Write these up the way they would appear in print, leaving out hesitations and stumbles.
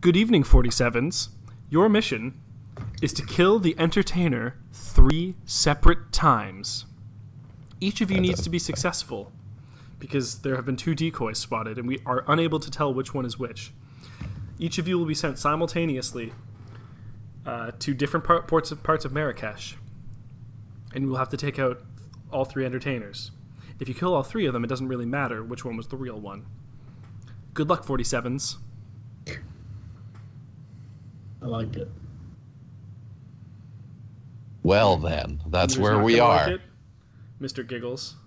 Good evening, 47s. Your mission is to kill the entertainer 3 separate times. Each of you needs to be successful because there have been 2 decoys spotted and we are unable to tell which one is which. Each of you will be sent simultaneously to different parts of Marrakesh, and you will have to take out all 3 entertainers. If you kill all 3 of them, it doesn't really matter which one was the real one. Good luck, 47s. I like it. Well then, that's where we are. Like it, Mr. Giggles.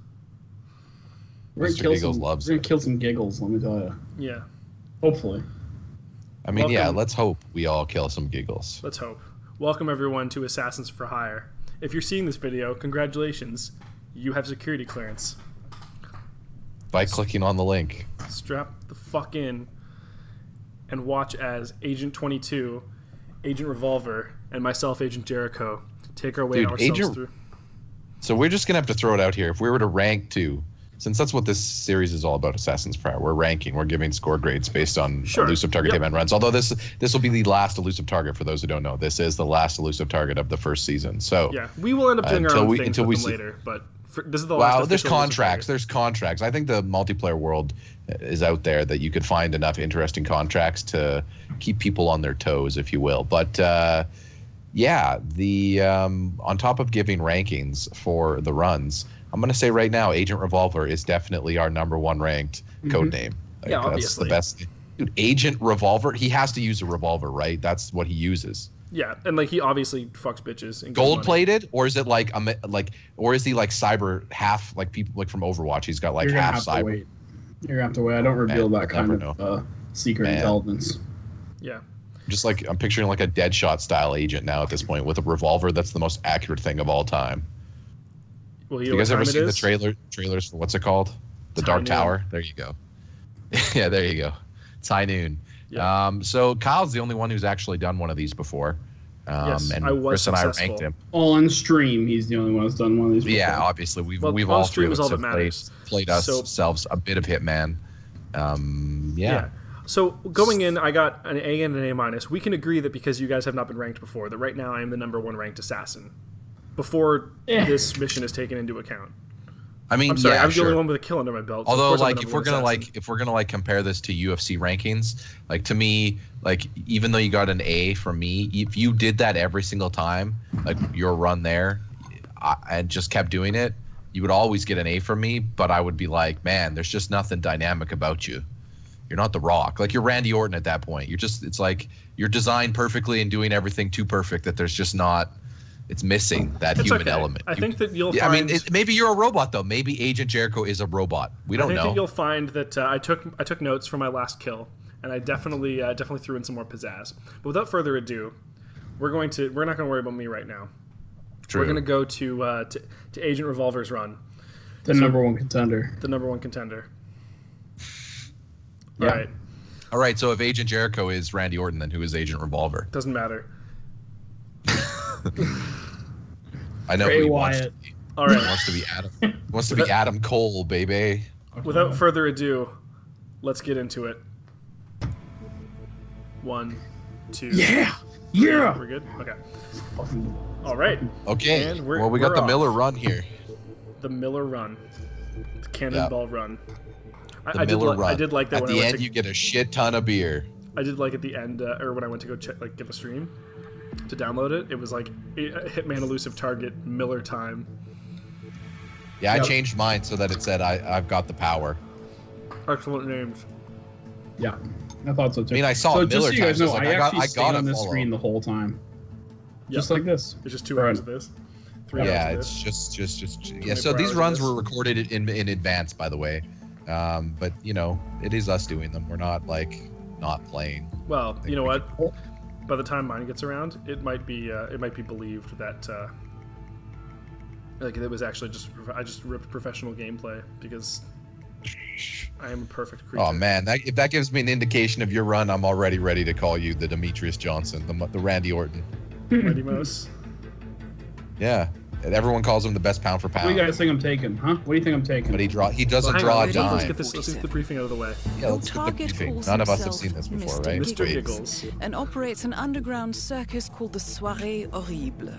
We're gonna kill some giggles, let me tell you. Yeah. Hopefully. I mean, yeah, let's hope we all kill some giggles. Let's hope. Welcome everyone to Assassins for Hire. If you're seeing this video, congratulations. You have security clearance. By clicking on the link. Strap the fuck in and watch as Agent 22, Agent Revolver, and myself, Agent Jericho, take our way ourselves through. So we're just going to have to throw it out here. If we were to rank 2, since that's what this series is all about, Assassin's Prayer, we're ranking. We're giving score grades based on Elusive Target Hitman runs. Although this will be the last Elusive Target, for those who don't know. This is the last Elusive Target of the first season. So yeah, we will end up doing our own things with them later, but this is the last. Wow, there's contracts. There's contracts. I think the multiplayer world is out there that you could find enough interesting contracts to keep people on their toes, if you will. But yeah, the on top of giving rankings for the runs, I'm going to say right now, Agent Revolver is definitely our #1 ranked code name. Like, yeah, that's obviously. The best. Dude, Agent Revolver, he has to use a revolver, right? That's what he uses. Yeah, and like he obviously fucks bitches. And gold-plated, or is it like or is he like cyber half, like people like from Overwatch? He's got like half cyber. You're gonna have to wait. I don't reveal that kind of secret intelligence. Yeah. Just like I'm picturing like a Deadshot style agent now at this point with a revolver. That's the most accurate thing of all time. Well, you guys ever seen the trailers for what's it called? The Dark Tower. There you go. Yeah, there you go. It's high noon. Yeah. So Kyle's the only one who's actually done one of these before. Yes, and I was Chris and successful. I ranked him. On stream, he's the only one who's done one of these before. Yeah, obviously we've on all stream three is of all us that played ourselves a bit of Hitman. Yeah. So going in, I got an A and an A-. We can agree that because you guys have not been ranked before, that right now I am the #1 ranked assassin. Before this mission is taken into account. I mean, I'm sorry, yeah, I'm the only one with a kill under my belt. Although, like, if we're gonna compare this to UFC rankings, like to me, like even though you got an A from me, if you did that every single time, like your run there, and just kept doing it, you would always get an A from me. But I would be like, man, there's just nothing dynamic about you. You're not The Rock. Like, you're Randy Orton at that point. It's like you're designed perfectly and doing everything too perfect that there's just not. It's missing that human element. I think that you'll find. I mean, maybe you're a robot though. Maybe Agent Jericho is a robot. We don't know. I think that you'll find that I took notes from my last kill, and I definitely threw in some more pizzazz. But without further ado, we're not going to worry about me right now. True. We're going to go to Agent Revolver's run. The #1 contender. The #1 contender. Yeah. All right. So if Agent Jericho is Randy Orton, then who is Agent Revolver? Doesn't matter. I know who he wants to be. All right. He wants to be Adam. He wants to be Adam Cole, baby. Without further ado, let's get into it. 1, 2. Yeah. We're good. Okay. All right. Okay. And we got the Miller run here. The Miller run. The Cannonball run. I did like that. At the end, you get a shit ton of beer. I did like at the end, or when I went to go check, get the stream to download it. It was like Hitman Elusive Target Miller time. Yeah, I changed mine so that it said I've got the power. Excellent names. Yeah, I thought so too. I mean, I saw Miller just so you guys know, like, I actually stayed on this follow. screen the whole time. Yep. Just like this. It's just 2 hours of this. 3 hours of this. It's just yeah. So these runs were recorded in advance, by the way. But you know, it is us doing them. We're not like not playing. Well, you know what? By the time mine gets around, it might be believed that like it was actually I just ripped professional gameplay because I am a perfect creature. Oh man, if that gives me an indication of your run, I'm already ready to call you the Demetrius Johnson, the Randy Orton. Randy Mouse. Yeah, Everyone calls him the best pound for pound. What do you guys think I'm taking, huh? What do you think I'm taking? But he doesn't draw a dime. Let's get the briefing out of the way. Yeah, let's get the briefing. None of us have seen this before, right? Mr. Giggles. And operates an underground circus called the Soirée Horrible.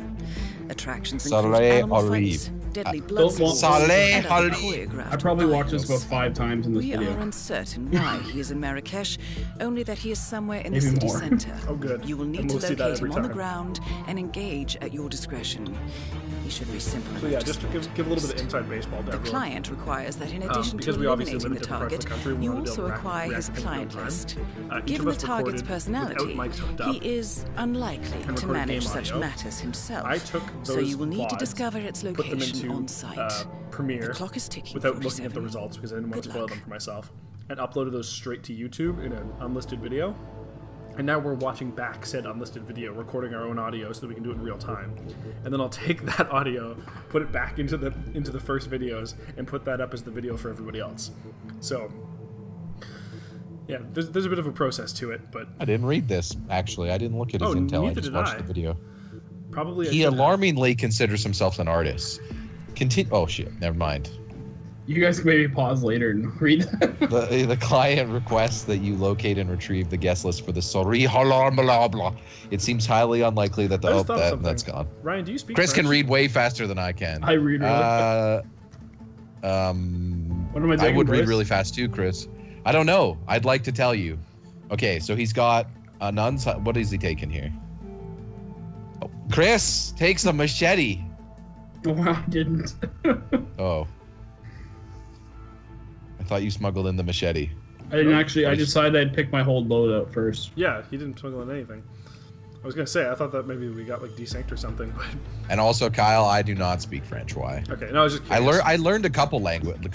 Attractions Soirée include animal Horrible. fights, deadly blood sports, Soirée and other Horrible. choreographed I probably watched this about battles. 5 times in this We video. are uncertain why he is in Marrakesh, only that he is somewhere in the Maybe city more. center. Oh, good. You will And need to we'll see that locate every him on the time. ground and engage at your discretion. He should be simple So enough yeah, to just to spot give a little bit first. of inside baseball to The everyone. client requires that in addition to because we obviously eliminating live in the different parts of target, the country, we you wanna be able also to acquire react his to things client in real time. list. Each Given of the us target's recorded personality, without mics hooked he up is unlikely and to recorded manage game such audio. matters himself. I took so those you will need to VODs, discover its put them location into on site. Premiere The clock is ticking. without looking at 47. the results because I didn't want to Good spoil luck. them for myself, and uploaded those straight to YouTube in an unlisted video. And now we're watching back said unlisted video, recording our own audio so that we can do it in real time. And then I'll take that audio, put it back into the first videos, and put that up as the video for everybody else. So yeah, there's a bit of a process to it, but I didn't read this, actually. I didn't look at his intel. I neither just did watched I. the video. probably He alarmingly considers himself an artist. Oh, shit. Never mind. You guys can maybe pause later and read that. The client requests that you locate and retrieve the guest list for the Soirée Horrible. It seems highly unlikely that I just thought of something. that's gone. Ryan, do you speak Chris French? can read way faster than I can. I read really fast. What am I I taking, would read Chris? really fast too, Chris. I don't know. I'd like to tell you. Okay, so he's got a nun's. What is he taking here? Oh, Chris takes a machete. Oh, I didn't. Oh. I thought you smuggled in the machete. I didn't actually. I decided I'd pick my whole load out first. Yeah, he didn't smuggle in anything. I was gonna say I thought that maybe we got like desynced or something, but And also, Kyle, I do not speak French. Why? okay. No, I was just curious. I learned a couple language,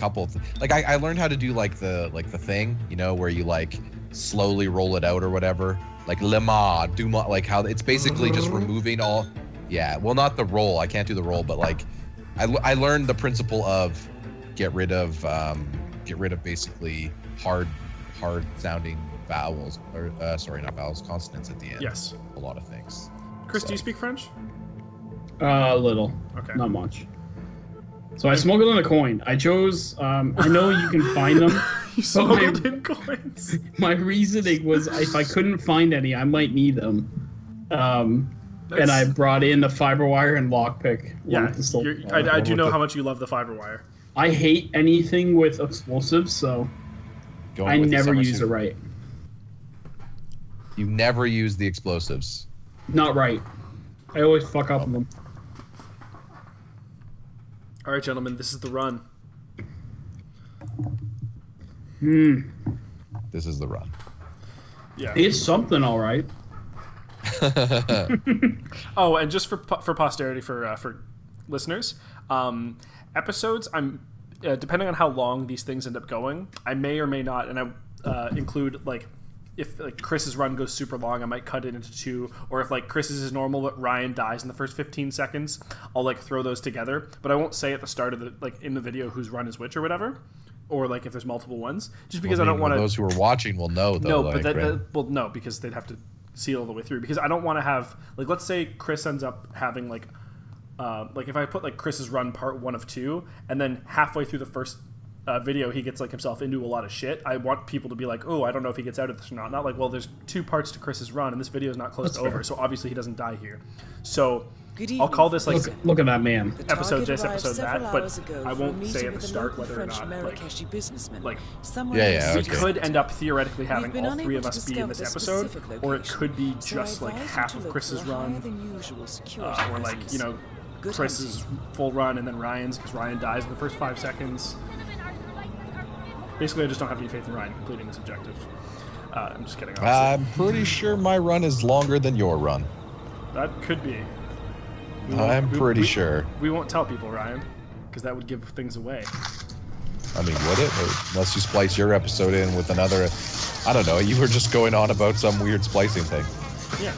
I learned how to do like the thing, you know, where you like slowly roll it out or whatever, like lema, duma, like how it's basically just removing all. Yeah, well, not the roll. I can't do the roll, but like, I learned the principle of get rid of basically hard sounding vowels, or sorry, not vowels, consonants at the end. Yes. A lot of things. Chris, do you speak French? A little. Okay. Not much. So I smuggled in a coin. I chose. I know you can find them. You smuggled in coins. My reasoning was if I couldn't find any, I might need them. And I brought in a fiber wire and lockpick. Yeah, I do know how much you love the fiber wire. I hate anything with explosives, so I never use it right. You never use the explosives. Not right. I always fuck up on them. All right, gentlemen, this is the run. This is the run. Yeah. It's something, all right. Oh, and just for posterity, for listeners, episodes. I'm depending on how long these things end up going, I may or may not, and I include like if like Chris's run goes super long, I might cut it into 2, or if like Chris's is normal but Ryan dies in the first 15 seconds, I'll like throw those together. But I won't say at the start of the like in the video whose run is which or whatever, or like if there's multiple ones, just because I don't want to. Those who are watching will know though. No, like, but well, no, because they'd have to see it all the way through. Because I don't want to have like, let's say Chris ends up having like if I put like Chris's run part 1 of 2, and then halfway through the first video he gets like himself into a lot of shit. I want people to be like, oh, I don't know if he gets out of this or not. Not like, well, there's 2 parts to Chris's run, and this video is not close to over, so obviously he doesn't die here. So I'll call this like look at that man. episode this, episode that, but I won't say at the start whether or not like we could end up theoretically having all 3 of us be in this episode, or it could be just like half of Chris's run, or like, you know, Chris's full run and then Ryan's, because Ryan dies in the first 5 seconds. Basically, I just don't have any faith in Ryan completing this objective. I'm just kidding. Honestly. I'm pretty sure my run is longer than your run. That could be. I'm pretty sure. We won't tell people, Ryan, because that would give things away. I mean, would it? Unless you splice your episode in with another. I don't know. You were just going on about some weird splicing thing. Yeah.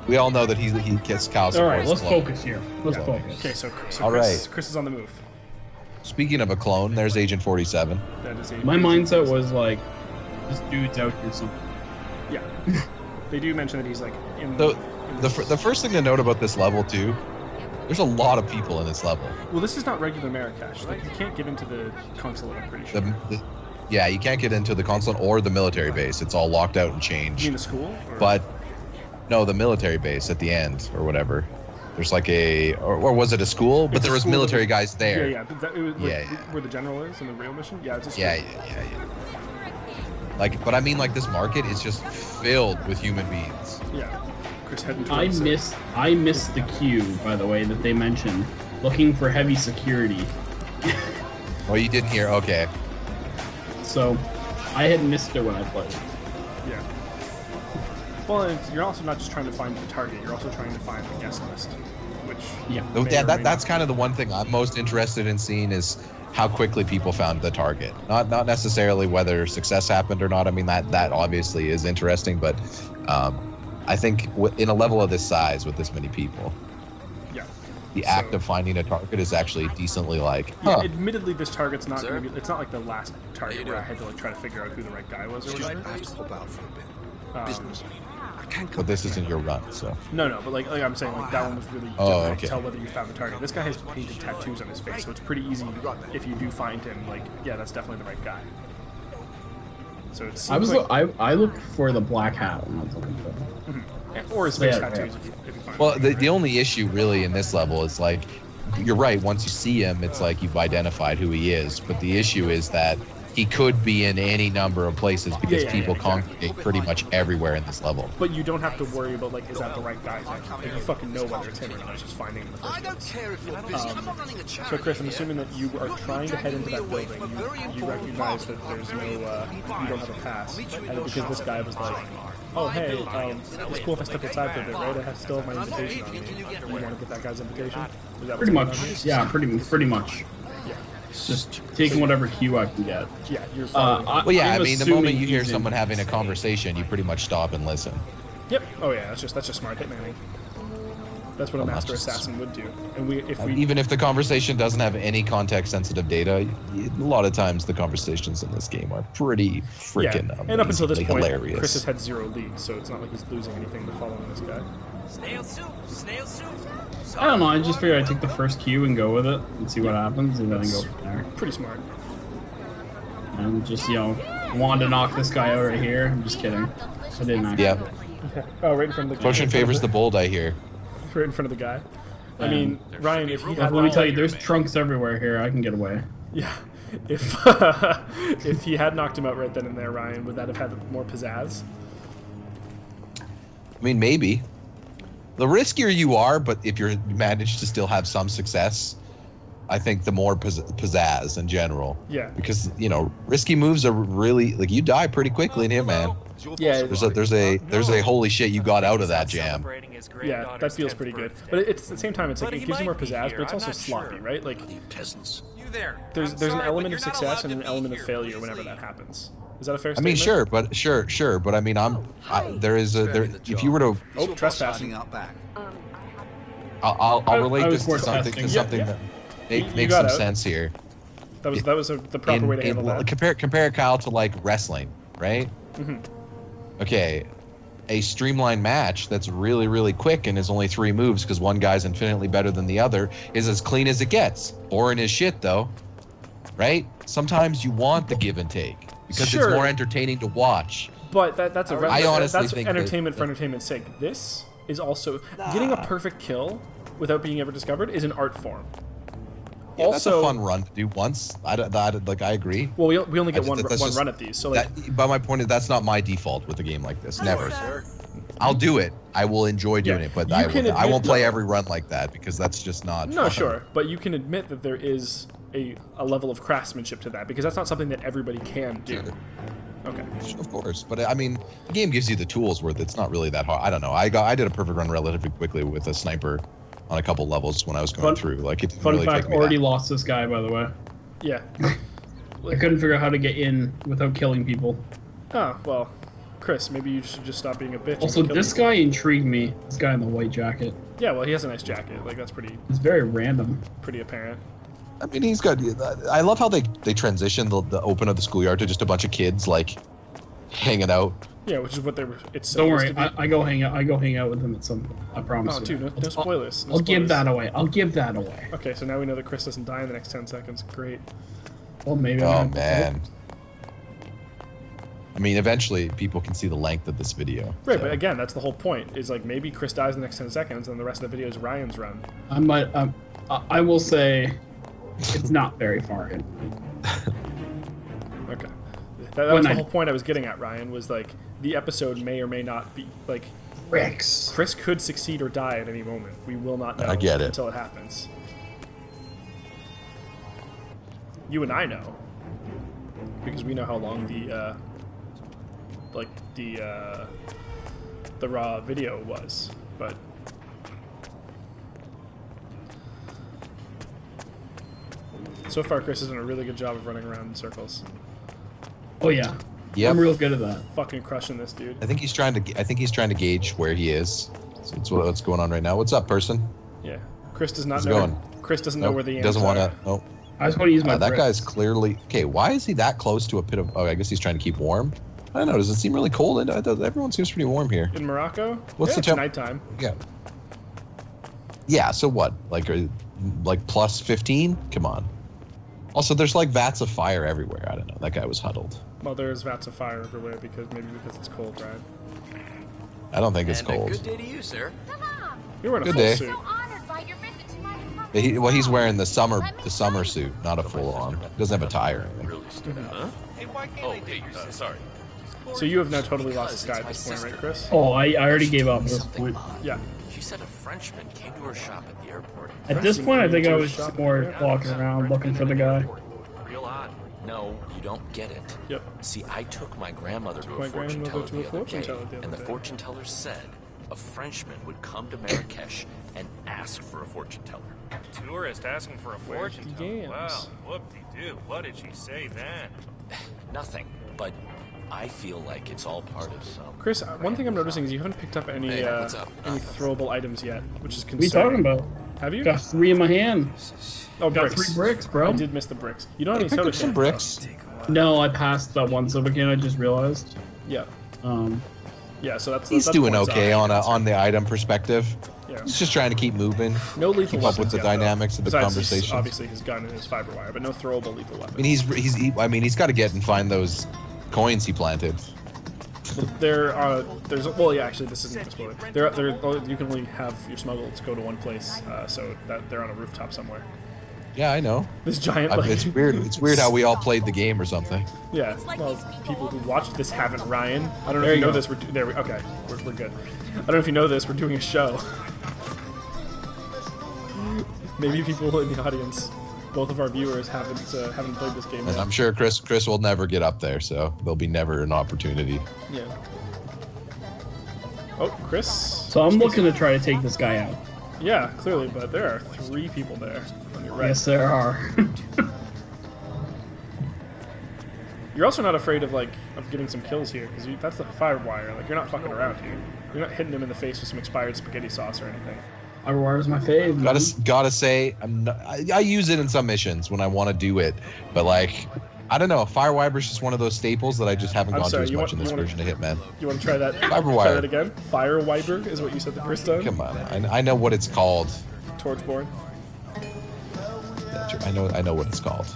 We all know that he gets Kyle's. All right, let's focus here. Let's focus. Okay, so all right. Chris is on the move. Speaking of a clone, there's Agent 47. That is My mindset was like, this dude's out here somewhere. Yeah. They do mention that he's like in. The first thing to note about this level too There's a lot of people in this level. Well, this is not regular Marrakesh. Like, you can't get into the consulate, I'm pretty sure. Yeah, you can't get into the consulate or the military base. It's all locked out and changed. You mean the school? Or? But no, the military base at the end or whatever. There's like or was it a school? But there was military guys there. Yeah. Where the general is in the rail mission? Yeah, it's a school. Yeah. Like, but I mean, like, this market is just filled with human beings. Yeah. Chris heading I missed the queue, by the way, that they mentioned. Looking for heavy security. Oh, you didn't hear? Okay. So, I had missed it when I played. Yeah. Well, you're also not just trying to find the target, you're also trying to find the guest list, which... Yeah, that's kind of the one thing I'm most interested in seeing is how quickly people found the target. Not necessarily whether success happened or not. I mean, that obviously is interesting, but I think in a level of this size with this many people, the act of finding a target is actually decently like. Yeah, admittedly, this target's not going to be. It's not like the last target where I had to like try to figure out who the right guy was or whatever. I have to hop out for a bit. Business. I can't come but this isn't your run, so. No, but like I'm saying, like that one was really difficult to tell whether you found the target. This guy has painted tattoos on his face, so it's pretty easy if you do find him. Like, yeah, that's definitely the right guy. So it seems I look for the black hat when I was looking for him. Or his face tattoos if you find well, him. the only issue really in this level is like, you're right, once you see him, it's like you've identified who he is. But the issue is that he could be in any number of places because people congregate pretty much everywhere in this level. But you don't have to worry about, like, is that the right guy? Like, you fucking know whether it's him or not. It's just finding him in the first place. So, Chris, I'm assuming that you are trying to head into that building. You recognize that there's no, you don't have a pass. And because this guy was like, oh, hey, it's cool if I step outside for a bit, right? I still have my invitation on me. You want to get that guy's invitation? Is that pretty much. Yeah, pretty much. Yeah. Just taking whatever cue I can get. Yeah, you're fine. Well, yeah, I mean, the moment you hear someone having a conversation, you pretty much stop and listen. Yep. Oh yeah, that's just smart hitmanning. That's what a master assassin would do. And even if the conversation doesn't have any context-sensitive data, a lot of times the conversations in this game are pretty freaking and up until this point, hilarious. Chris has had 0 leads, so it's not like he's losing anything by following this guy. Snail soup. I don't know. I just figured I'd take the first cue and go with it and see what happens, and then go from there. Pretty smart. And just wanted to knock this guy out right here. I'm just kidding. I didn't actually. Yeah. Oh, right in front of the guy. Fortune favors the bold, I hear. Right in front of the guy. I mean, Ryan, if he had... Let me tell you, there's trunks everywhere here. I can get away. Yeah. If he had knocked him out right then and there, Ryan, would that have had more pizzazz? I mean, maybe. The riskier you are, but if you manage to still have some success, I think the more pizzazz in general. Yeah. Because, risky moves are really, like, you die pretty quickly in Hitman. Yeah. There's a holy shit, you got out of that jam. Yeah, that feels pretty good. But it's at the same time, it's like it gives you more pizzazz, but it's also sloppy, right? Like, there's an element of success and an element of failure whenever that happens. Is that a fair statement? I mean, sure, but I mean, if you were to... Oh, trespassing. I'll relate this to something that makes some sense here. That was the proper way to handle that. Compare Kyle to, like, wrestling, right? Mm-hmm. Okay, a streamlined match that's really, really quick and is only 3 moves because one guy's infinitely better than the other is as clean as it gets. Boring as shit, though, right? Sometimes you want the give and take because it's more entertaining to watch. But that's think entertainment for entertainment's sake. This is also getting a perfect kill without being ever discovered is an art form. Yeah, also, that's a fun run to do once. I agree. Well, we only get one run at these, so like. But my point is that's not my default with a game like this. Never. I'll do it. I will enjoy doing it, but I won't play every run like that because that's just not. No, fun. Sure, but you can admit that there is a level of craftsmanship to that because that's not something that everybody can do. Sure. Okay. Of course, but I mean, the game gives you the tools where it's not really that hard. I don't know. I did a perfect run relatively quickly with a sniper on a couple levels when I was going through. Like, it didn't fun really fact, take me already lost this guy, by the way. Yeah. I couldn't figure out how to get in without killing people. Oh, well, Chris, maybe you should just stop being a bitch. Also, this guy intrigued me. This guy in the white jacket. Yeah, well, he has a nice jacket. Like, that's pretty... It's very random. Pretty apparent. I mean, he's got... I love how they transition the open of the schoolyard to just a bunch of kids, like, hanging out Yeah, which is what they were. It's Don't supposed worry, to be. I go hang out. I go hang out with him at some point. I promise. Oh, you. dude, no spoilers. No I'll give spoilers. that away. I'll give that away. Okay, so now we know that Chris doesn't die in the next 10 seconds. Great. Well, maybe. Oh man. I mean, eventually people can see the length of this video. Right, so. but again, that's the whole point. Is like maybe Chris dies in the next 10 seconds, and the rest of the video is Ryan's run. I might. I will say, it's not very far in. Okay. That was the whole point I was getting at, Ryan, was like the episode may or may not be like Rex. Chris could succeed or die at any moment. We will not know I get it. until it happens. You and I know. Because we know how long the raw video was, but so far Chris has done a really good job of running around in circles. Oh yeah. Yep. I'm real good at that. Fucking crushing this dude. I think he's trying to gauge where he is. So that's what's going on right now. What's up, person? Yeah. Chris does not How's it know. going? Chris doesn't know Nope, where the he ants doesn't want are. to. Nope. I just want to use my. That bricks. guy's clearly okay. Why is he that close to a pit of? Oh, I guess he's trying to keep warm. I don't know. Does it seem really cold? Everyone seems pretty warm here. In Morocco? What's yeah, the it's temp? nighttime. Yeah. Yeah. So what? Like plus 15? Come on. Also, there's like vats of fire everywhere. I don't know. That guy was huddled. Well, there's vats of fire everywhere because it's cold, right? I don't think it's And cold. a good day to you, sir. You're wearing a Good full day. suit. honored by your visit to my Well, he's wearing the summer suit, not a full on. Doesn't have a tie or anything. Really stood out. Hey, why can't they do sorry. So you have now totally lost this guy at this point, right, Chris? Oh, I already gave up at this Something point. odd. Yeah. She said a Frenchman came to her shop at the airport. At this point, I think I was just more walking around looking for the guy. Real odd. No, you don't get it. Yep. See, I took my grandmother to my a fortune teller grandmother to a the other fortune day, teller the other and the day. fortune teller said a Frenchman would come to Marrakesh and ask for a fortune teller. Tourist asking for a fortune the teller. yams? Wow, whoop-de-doo. What did she say then? Nothing, but I feel like it's all part of some. Chris, one thing I'm noticing is you haven't picked up any Hey, what's up? any throwable items yet, which is What are you concerning. talking about? Have you? Got 3 in my hand. Oh, Got bricks. 3 bricks, bro. I did miss the bricks. You don't have any Pick soda up some cans, bricks. No, I passed that one soda can. I just realized. though. Yeah, so that's He's that's doing points okay off. on the item perspective. Yeah. He's just trying to keep moving. No lethal Keep up with weapons the yet, though. dynamics of the Besides conversation. Obviously, his gun and his fiber wire, but no throwable lethal weapons. I mean, he's got to get and find those coins he planted. Well, yeah, actually, this isn't a spoiler. You can only have your smuggles go to one place, so that they're on a rooftop somewhere. Yeah, I know. This giant, like, It's weird. It's weird how we all played the game or something. yeah. Well, people who watched this haven't. Ryan, I don't know There if you you know go. this. Okay, we're good. I don't know if you know this. We're doing a show. Maybe people in the audience, both of our viewers, haven't played this game And yet. I'm sure Chris will never get up there, so there'll be never an opportunity. Yeah. Oh, Chris. So I'm looking to try to take this guy out. Yeah, clearly, but there are 3 people there on your right. Yes, there are. You're also not afraid of getting some kills here because that's the firewire. Like, you're not fucking around here. You're not hitting him in the face with some expired spaghetti sauce or anything. Firewire's my fave. man. Gotta say, I use it in some missions when I want to do it, but like, I don't know. Firewire's just one of those staples that I just haven't gone sorry, to as you much want- in this you wanna- version of Hitman. You want to try that? Fiberwire. Try that again? Firewiber is what you said the first time? Come on, I know what it's called. Torchboard. Yeah, sure, I know what it's called.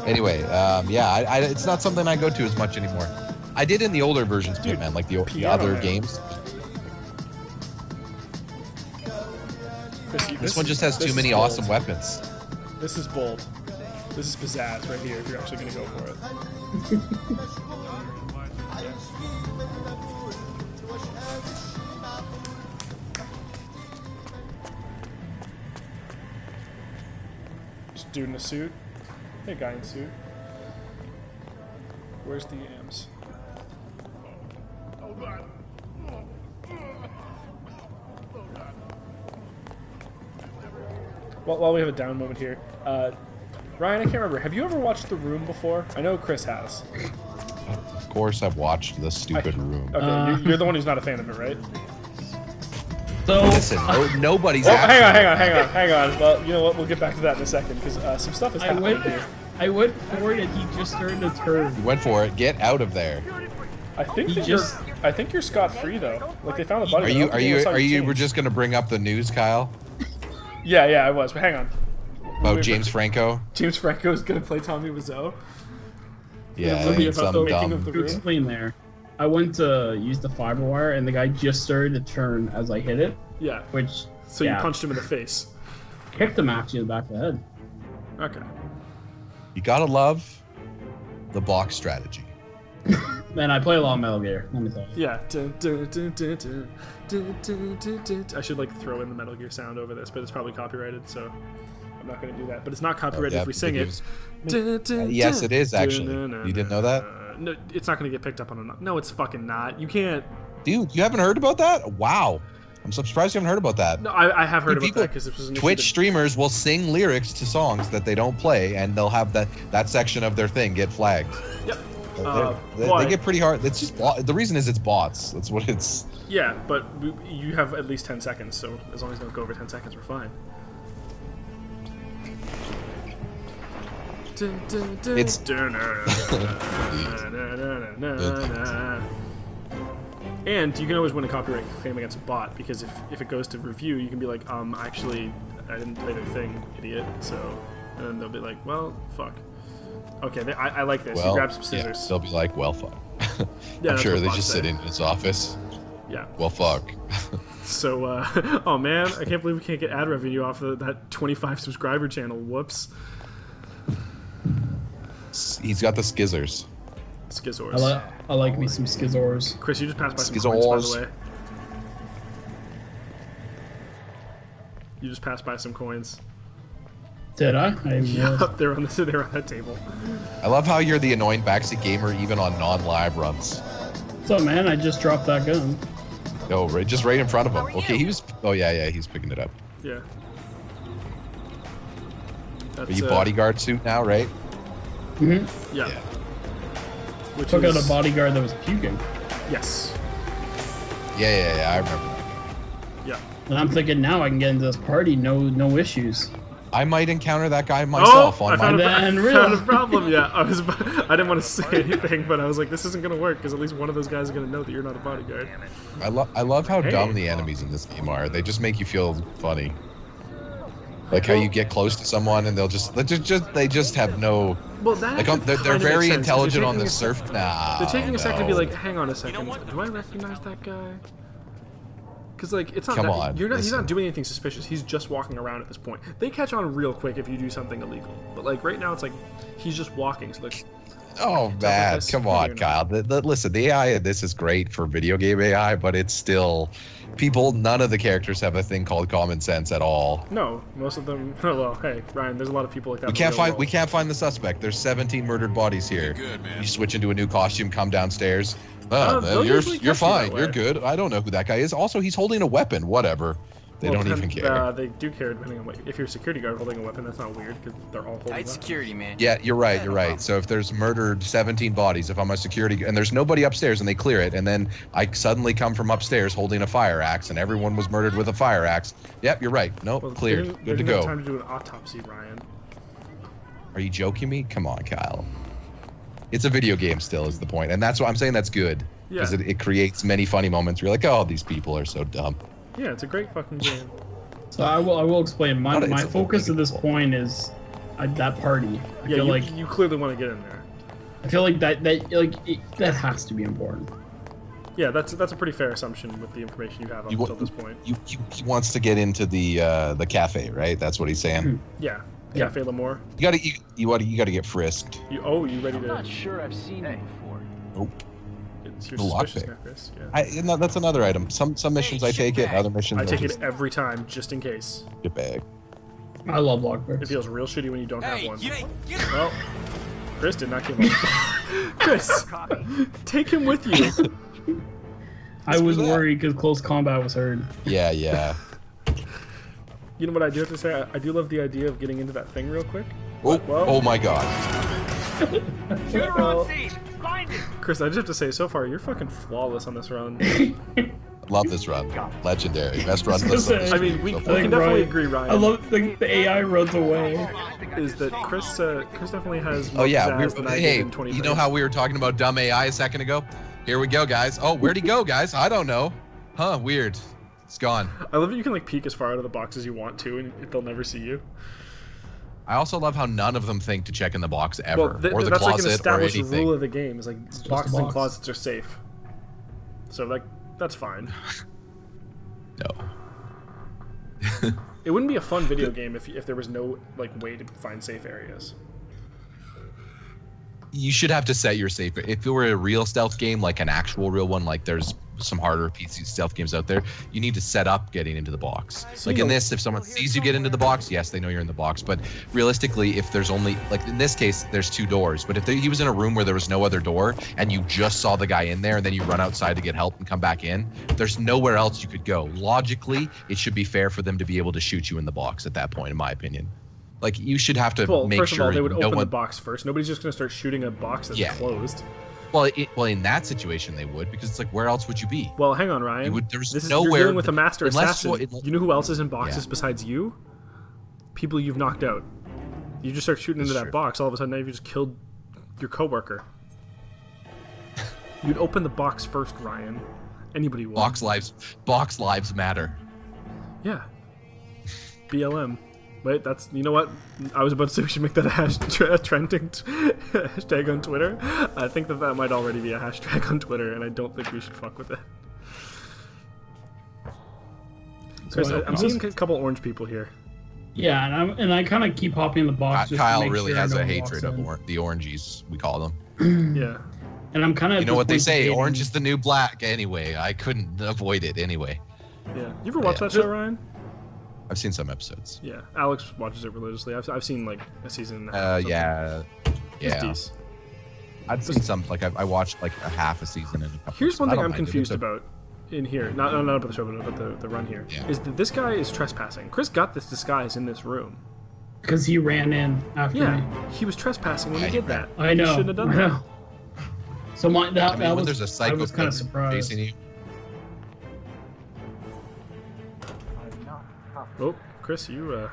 Anyway, yeah, it's not something I go to as much anymore. I did in the older versions of Dude, Hitman, like the Piano other Man. games. Chris, This one just has too many bold. awesome weapons. This is bold. This is pizzazz right here if you're actually going to go for it. Just dude in a suit. Hey, guy in suit. Where's the yams? While we have a down moment here, Ryan, I can't remember. Have you ever watched The Room before? I know Chris has. Of course, I've watched the stupid room. Okay, you're the one who's not a fan of it, right? So Listen, nobody's. Oh, asking hang on. Well, you know what? We'll get back to that in a second because some stuff is I happening went, here. I went for it and he just started to turn. You went for it. Get out of there. I think He that just- I think you're scot free though. Like they found the body. Are but I you don't think they saw were change. just gonna bring up the news, Kyle, Yeah, I was. But hang on. about Wait, James Franco? James Franco is gonna play Tommy Wiseau. Yeah, movie it's about some the making of dumb. the To explain there, I went to use the fiber wire, and the guy just started to turn as I hit it, Yeah. which So you punched him in the face. kicked him actually in the back of the head. Okay. You gotta love the box strategy. Man, I play a lot of Metal Gear. Let me tell you. Yeah. Dun, dun, dun, dun, dun, dun, dun, dun, dun. I should like throw in the Metal Gear sound over this, but it's probably copyrighted, so I'm not gonna do that. But it's not copyrighted yeah, if we sing it. Yes, it is actually. You didn't know that? No, it's not gonna get picked up on a. No, it's fucking not. You can't. Dude, you haven't heard about that? Wow. I'm so surprised you haven't heard about that. No, I have heard Dude, about that because this was an issue Twitch that- streamers will sing lyrics to songs that they don't play, and they'll have that section of their thing get flagged. Yep. They get pretty hard. It's just the reason is it's bots. That's what it's. Yeah, but you have at least 10 seconds, so as long as you don't go over 10 seconds, we're fine. It's- And you can always win a copyright claim against a bot, because if it goes to review, you can be like, actually, I didn't play their thing, idiot. So, and then they'll be like, well, fuck. Okay, I like this. You Well, grab some yeah, scissors. they'll be like, well, fuck. Yeah, I'm that's sure what they bots just say. sit in his office. Yeah. Well, fuck. So, oh man, I can't believe we can't get ad revenue off of that 25 subscriber channel. Whoops. He's got the skizzers. Skizors. I like me some Skizors. Chris, you just passed by some Skizors. coins, by the way. You just passed by some coins. Did I? I didn't realize. Yep, they're on that table. I love how you're the annoying backseat gamer even on non-live runs. What's up, man? I just dropped that gun. No, just right in front of him. Okay, he was. Oh yeah, he's picking it up. Yeah. That's, Are you bodyguard suit now, right? Mm-hmm. Yeah. Yeah. Which Took is, out a bodyguard that was puking. Yes. Yeah, I remember that. Yeah. And I'm thinking now I can get into this party, no issues. I might encounter that guy myself I on found, my. I Unreal. found a problem. Yeah, I didn't want to say anything, but I was like, this isn't gonna work because at least one of those guys is gonna know that you're not a bodyguard. I love how Hey. dumb the enemies in this game are. They just make you feel funny. Like how you get close to someone and they just have no. Well, that Like actually they're kinda makes very sense, 'cause intelligent they're on the taking a surf. Nah. They're taking a second to be no. like, hang on a second, do I recognize that guy? Because like it's not Come that, on, he's listen. not doing anything suspicious. He's just walking around at this point. They catch on real quick if you do something illegal. But like right now, it's like he's just walking. So like, Oh like man, this come security on, or Kyle. Listen, the AI in this is great for video game AI, but it's still people. None of the characters have a thing called common sense at all. no, most of them. Oh, well, hey Ryan, there's a lot of people like that. We in can't the real find world. the suspect. There's 17 murdered bodies here. Good, man. You switch into a new costume, come downstairs. Oh, they'll you're usually catch you fine. that You're way. good. I don't know who that guy is. Also, he's holding a weapon. Whatever. They Well, don't even depend- care. They do care depending on what. If you're a security guard holding a weapon, that's not weird because they're all holding. Tight weapons. security, man. Yeah, you're right. You're right. So if there's murdered 17 bodies, if I'm a security and there's nobody upstairs and they clear it, and then I suddenly come from upstairs holding a fire axe and everyone was murdered with a fire axe. Yep, you're right. Nope, Well, cleared. they Good to didn't have go. time to do an autopsy, Ryan. Are you joking me? Come on, Kyle. It's a video game still is the point. And that's what I'm saying that's good. Because Yeah. it creates many funny moments where you're like, oh, these people are so dumb. Yeah, it's a great fucking game. So I will explain. My It's a focus fucking at this goal. point is that party. I Yeah, feel you, like you clearly want to get in there. that has to be important. Yeah, that's a pretty fair assumption with the information you have up You- until this point. He wants to get into the cafe, right? That's what he's saying. Yeah, Yeah. Cafe L'Amour. You gotta get frisked. You ready to? sure I've seen it before. Nope. It's your The suspicious lockpick. now, Chris. Yeah. No, that's another item. Some missions I take it, other missions I take just it every time just in case. get bag. I love It lockpicks. feels real shitty when you don't have one. Get Well, Chris did not give up. Chris, take him with you. I was do that. worried because close combat was heard. Yeah. You know what I do have to say? I do love the idea of getting into that thing real quick. Oh, Well- oh my god. Well, Chris, I just have to say, so far you're fucking flawless on this run. Love this run. Legendary. Best run list of this I mean, game we so can far. definitely Ryan- agree, Ryan. I love the AI runs away. Is that Chris definitely has Oh more yeah, pizzazz than I did hey, in 20 you know how we were talking about dumb AI a second ago? Here we go, guys. Oh, where'd he go, guys? I don't know. Huh? Weird. It's gone. I love that you can like peek as far out of the box as you want to, and they'll never see you. I also love how none of them think to check in the box ever, Well, or the that's like an closet, or established anything. rule of the game. Is like boxes and closets are safe. So like that's fine. No. It wouldn't be a fun video game if there was no like way to find safe areas. You should have to set your safe. If it were a real stealth game, like an actual real one, like there's some harder PC stealth games out there, you need to set up getting into the box. Like in this, if someone sees you get into the box, yes, they know you're in the box. But realistically, if there's only, like in this case, there's 2 doors. But if he was in a room where there was no other door and you just saw the guy in there and then you run outside to get help and come back in, there's nowhere else you could go. Logically, it should be fair for them to be able to shoot you in the box at that point, in my opinion. Like, you should have to make first sure of all, they would no open one... the box first. Nobody's just going to start shooting a box that's closed. Well, in that situation, they would, because it's like, where else would you be? Well, hang on, Ryan. You're dealing with a master assassin. You know who else is in boxes besides you? People you've knocked out. You just start shooting into that box, all of a sudden now you've just killed your coworker. You'd open the box first, Ryan. Anybody would. Box lives matter. Yeah. BLM. Wait, you know what? I was about to say we should make that a trending hashtag on Twitter. I think that might already be a hashtag on Twitter, and I don't think we should fuck with it. Chris, I'm seeing a couple orange people here. Yeah, and I kind of keep hopping in the box. Kyle really has a hatred of the oranges, we call them. Yeah. And I'm kind of. You know what they say? Orange is the new black. Anyway, I couldn't avoid it anyway. Yeah. You ever watch that show, Ryan? I've seen some episodes. Yeah, Alex watches it religiously. I've seen like a season. Yeah. I've seen some. Like I watched like a half a season and a couple. Here's one thing I'm confused about in here. Not about the show, but about the run here. Yeah. Is that this guy is trespassing? Chris got this disguise in this room. Because he ran in after me. He was trespassing when he did that. I know. He shouldn't have done that. So when there's a psycho I was kind of surprised. chasing you. Oh, Chris, you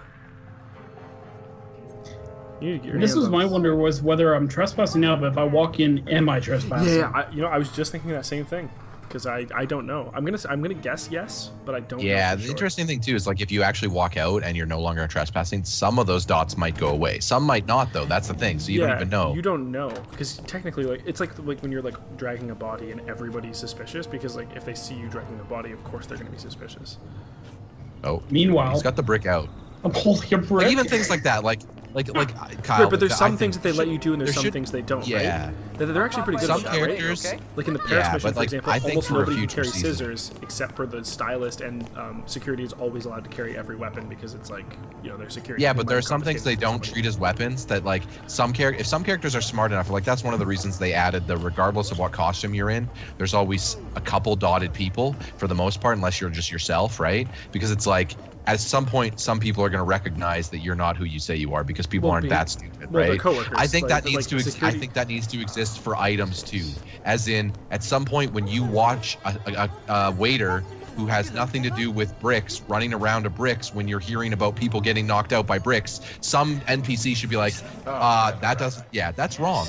need to get your This hands was on my wonder was whether I'm trespassing now, but if I walk in, am I trespassing? Yeah, I was just thinking that same thing because I don't know. I'm gonna guess yes, but I don't know. Yeah, for the sure. interesting thing too is like if you actually walk out and you're no longer trespassing, some of those dots might go away. Some might not though. That's the thing. So you don't even know. You don't know because technically, like it's like when you're like dragging a body and everybody's suspicious because like if they see you dragging a body, of course they're gonna be suspicious. Oh. Meanwhile, he's got the brick out. I'm holding a brick. Like, even things like that, like Kyle. Right, but there's some things that they let you do, and there's some things they don't. Yeah. Right? They're actually pretty good. Some at that, characters, right? Like in the Paris mission, for like, example, I think almost for a nobody can future carry season. scissors except for the stylist, and security is always allowed to carry every weapon because it's like their security. Yeah, but there are some things they don't treat as weapons that like if some characters are smart enough, like that's one of the reasons they added the regardless of what costume you're in, there's always a couple dotted people for the most part, unless you're just yourself, right? Because it's like at some point, some people are going to recognize that you're not who you say you are because people aren't that stupid, right? I think that needs to. I think that needs to exist for items too. As in, at some point when you watch a waiter who has nothing to do with bricks running around a bricks when you're hearing about people getting knocked out by bricks, some NPC should be like, that doesn't. Yeah, that's wrong.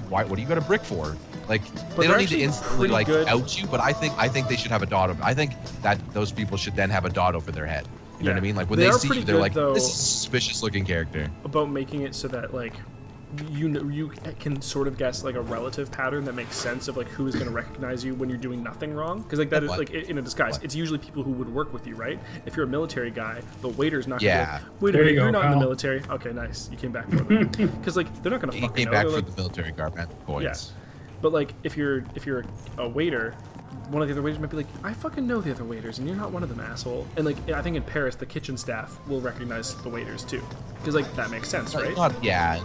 Why? What do you got a brick for? Like they don't need to instantly like out you, but I think they should have a dot over. I think that those people should then have a dot over their head. You know what I mean? Like when they see you, they're like, this is a suspicious looking character. About making it so that like you can sort of guess like a relative pattern that makes sense of like who is going to recognize you when you're doing nothing wrong, because like that is like in a disguise. It's usually people who would work with you, right? If you're a military guy, the waiter's not gonna be like, wait a minute, you're not in the military. Okay, nice, you came back for them. Because like they're not going to fucking know. He came back for like, the military guard, man. Points. Yeah. But like if you're a waiter, one of the other waiters might be like, I fucking know the other waiters and you're not one of them, asshole. And like I think in Paris the kitchen staff will recognize the waiters too, because like that makes sense, right? Not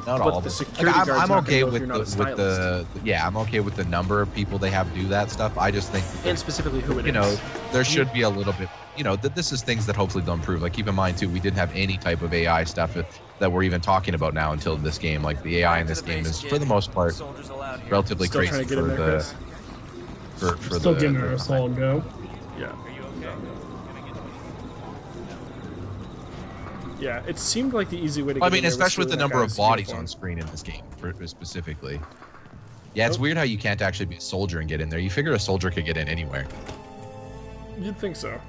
all of the them. security guards I'm okay with I'm okay with the number of people they have do that stuff. I just think and specifically who it is. You know, there should be a little bit. You know, this is things that hopefully they'll improve. Like keep in mind too, we didn't have any type of AI stuff that we're even talking about now until this game. Like the AI in this game is for the most part relatively Still crazy for the. For still giving her a solid go. Yeah. Yeah, it seemed like the easy way to get I mean, especially with the number of bodies uniform. on screen in this game, specifically. Yeah, it's weird how you can't actually be a soldier and get in there. You figured a soldier could get in anywhere. You'd think so.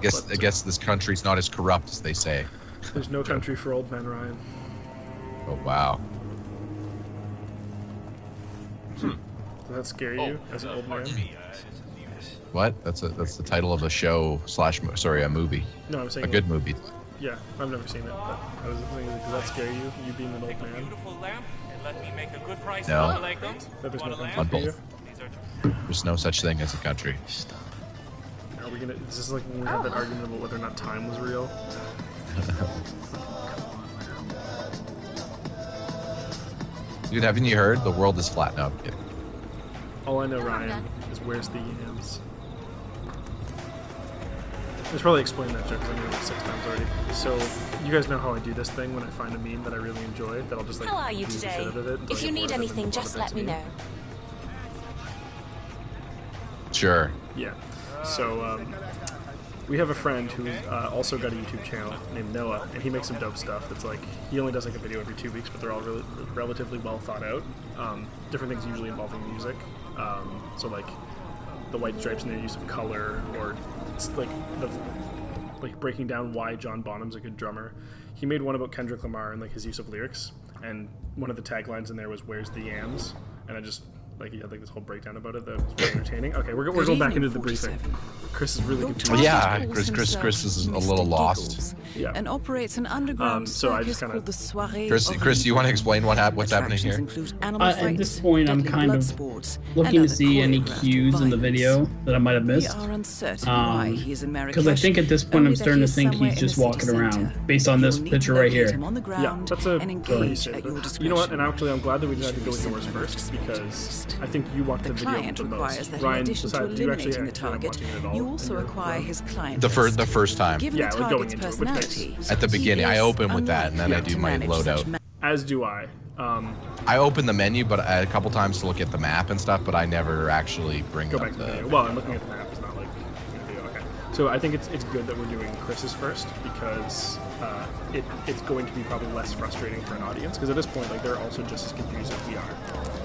I guess this country's not as corrupt as they say. There's no country for old men, Ryan. Oh wow. Does that scare you as an old man? What? That's the title of a show / a movie. No, I'm saying a good movie. Yeah, I've never seen it, but I was thinking, does that scare you? You being an old man? No. That there's no country On for you? both. There's no such thing as a country. Are we gonna? Is this like when we had that argument about whether or not time was real? Dude, haven't you heard? The world is flat. No, I'm kidding. All I know, Ryan, is where's the yams? I should probably explain that joke because I know it like 6 times already. So, you guys know how I do this thing when I find a meme that I really enjoy, that I'll just like How are you do the today? shit out of it until If I you get need bored of it and anything, move on to just the let next me meme. know. Sure. Yeah. So, we have a friend who also got a YouTube channel named Noah, and he makes some dope stuff that's like, he only does like a video every 2 weeks, but they're all really, relatively well thought out. Different things usually involving music. So like, the White Stripes and their use of color, or it's like breaking down why John Bonham's a good drummer. He made one about Kendrick Lamar and like his use of lyrics, and one of the taglines in there was "Where's the yams?" And I just like he had like this whole breakdown about it that was very entertaining. Okay, we're going back into the briefing. Chris is really confused. Yeah, Chris is a little lost. Yeah. And operates an underground so I circus just kinda- called the Soirée Chris, you want to explain what's happening here? At this point, I'm kind of looking to see any cues in the video that I might have missed. Because I think at this point I'm starting to think he's just walking around, based on this picture right here. Yeah, that's a pretty safe. You know what? And actually, I'm glad that we decided to go with yours first because I think you watched the video Client the requires most. that Ryan, in addition to do you actually eliminating the end up target, watching it at all? you also acquire his client The list. first time. Given Yeah, the we're going target's into it, which makes personality, At the he beginning, I is open with that, and then I unlikely do to my manage loadout. such As do I. I open the menu, but a couple times to look at the map and stuff, but I never actually bring Go up back to the video. the. Well, I'm looking at the map. It's not like in the video. Okay. So I think it's good that we're doing Chris's first because it's going to be probably less frustrating for an audience because at this point, like they're also just as confused as we are,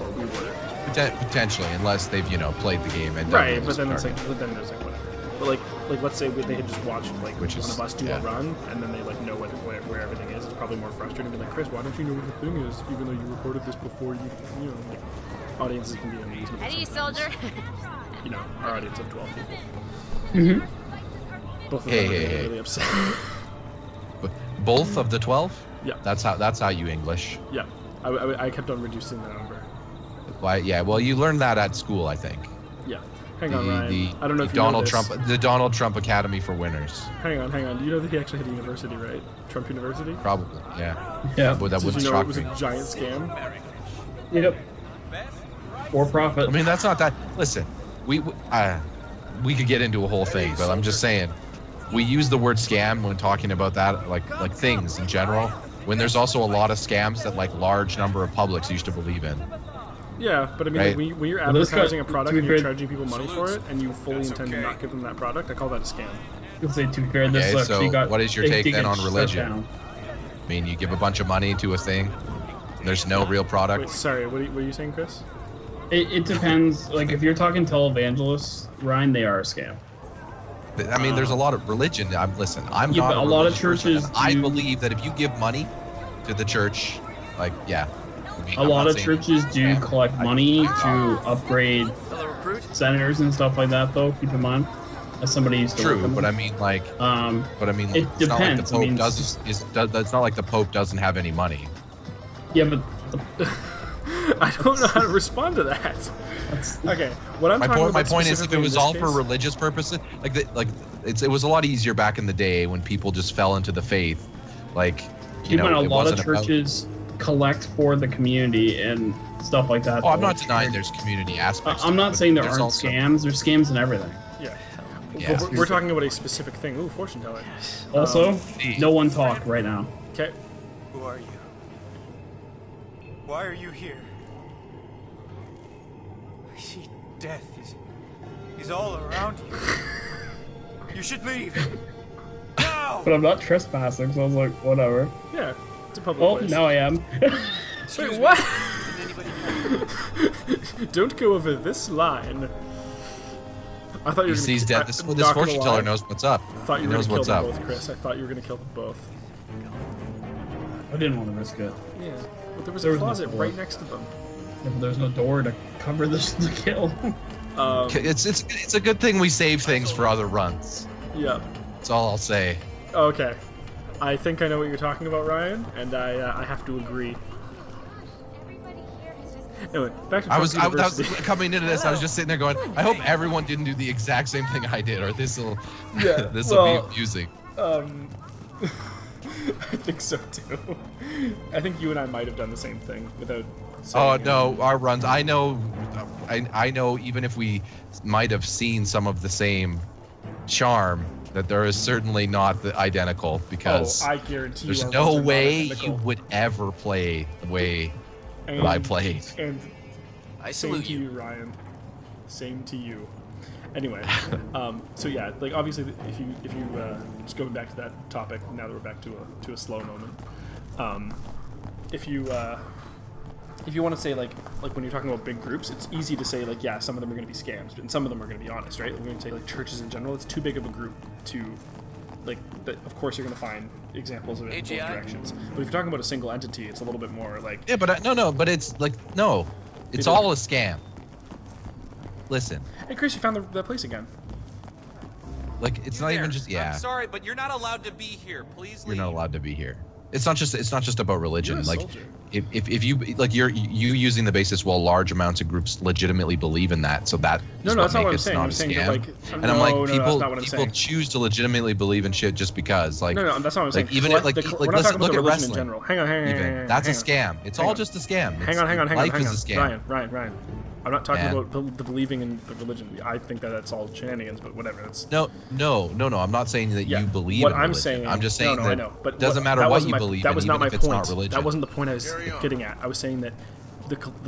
or we were. Potentially, unless they've played the game and Right, but then it's like, then there's like whatever. But like let's say they had just watched like Which one is- of us do yeah. a run and then they like know where everything is. It's probably more frustrating to be like, Chris, why don't you know what the thing is, even though you recorded this before you know. Like, audiences can be unreasonable. Ready, sometimes. soldier? You know, our audience of 12 people. Mm-hmm. Both of Hey, them are hey, hey. really upset. Both of the 12? Yeah. That's how you English. Yeah, I kept on reducing the number. Why? Yeah. Well, you learned that at school, I think. Yeah. Hang on, Ryan. I don't know if you Donald know this. Trump, the Donald Trump Academy for Winners. Hang on. Do you know that he actually had a university, right? Trump University? Probably. Yeah. Yeah. That Did wouldn't you know it shock was me. a giant scam? Yep. For profit. I mean, that's not that. Listen, we could get into a whole thing, but I'm just saying, we use the word scam when talking about that, like things in general. When there's also a lot of scams that like large number of publics used to believe in. Yeah, but I mean, Right. like, when you're Well, this advertising guy- a product to be and you're fair- charging people money for it, and you fully intend to not give them that product, I call that a scam. Let's say to be fair, this Okay, actually so got. what is your they take did then get on shut religion? down. I mean, you give a bunch of money to a thing, and there's no real product. Wait, sorry, what are you saying, Chris? It depends. Like if you're talking televangelists, Ryan, they are a scam. I mean, there's a lot of religion. Listen, I'm Yeah, not but a lot of religious person, churches and I do- believe that if you give money to the church, like, yeah. I mean, A I'm lot not of saying- churches do collect money to upgrade senators and stuff like that, though. Keep in mind, as somebody used to. work True, in but I them. mean, like, It it's not like the depends. I Pope mean, it's not like the Pope doesn't have any money. yeah, but Uh, I don't know how to respond to that. Okay, what I'm My talking point, about my point is, if specifically it in was this all for case- religious purposes, it was a lot easier back in the day when people just fell into the faith, like, you know, even a it lot of wasn't about- churches collect for the community and stuff like that. Oh, I'm though. not denying there's community aspects. I'm to it, not but saying there there's aren't also- scams. There's scams in everything. Yeah. Yeah. But we're talking about a specific thing. Ooh, fortune telling. Also, Indeed. no one talk right now. Okay. Who are you? Why are you here? I see death is all around you. You should leave. Now! But I'm not trespassing, so I was like, whatever. Yeah, it's a public Oh, place. now I am. Wait, what? Don't go over this line. I thought you were He sees gonna, death. This fortune teller knows what's up. I thought you He were knows gonna what's kill up. them both, Chris. I thought you were gonna kill them both. I didn't want to risk it. Yeah, but there was a closet right next to them. Yeah, but there's no door to cover the kill. It's a good thing we save things for other runs. Yeah. That's all I'll say. Okay. I think I know what you're talking about, Ryan, and I have to agree. Anyway, back to I was University. coming into this. I was just sitting there going, I hope everyone didn't do the exact same thing I did, or this will be amusing. I think so too. I think you and I might have done the same thing without saying Oh no, our runs. I know. Even if we might have seen some of the same charm, that there is certainly not the identical, because I guarantee there's our no runs are way not you would ever play the way that I played. And I same salute to you, Ryan. Same to you. Anyway, so yeah, like obviously, if you just going back to that topic, now that we're back to a slow moment, if you want to say like when you're talking about big groups, it's easy to say like, yeah, some of them are going to be scams, and some of them are going to be honest, right? We're going to say like churches in general, it's too big of a group to like. Of course, you're going to find examples of it in both directions. But if you're talking about a single entity, it's a little bit more like but but it's like it's all a scam. Listen. Hey, Chris, you found the place again. Like it's not even just I'm sorry, but you're not allowed to be here. Please leave. You're not allowed to be here. It's not just about religion. You're a like soldier. if you like you using the basis, well, large amounts of groups legitimately believe in that, so that that's not what I'm saying. I'm saying that like and I'm like people that's not what choose to legitimately believe in shit just because like no, that's not what I'm saying. Even we're not talking about look the at religion wrestling in general. Hang on. That's a scam. It's all just a scam. Hang on. Life is a scam. Ryan. I'm not talking about the believing in the religion. I think that's all shenanigans, but whatever. That's No. I'm not saying that you believe what in I'm religion. saying. I'm just saying I know. But it doesn't matter what you believe that was in, not even my if it's point. not religion. That wasn't the point I was getting at. I was saying that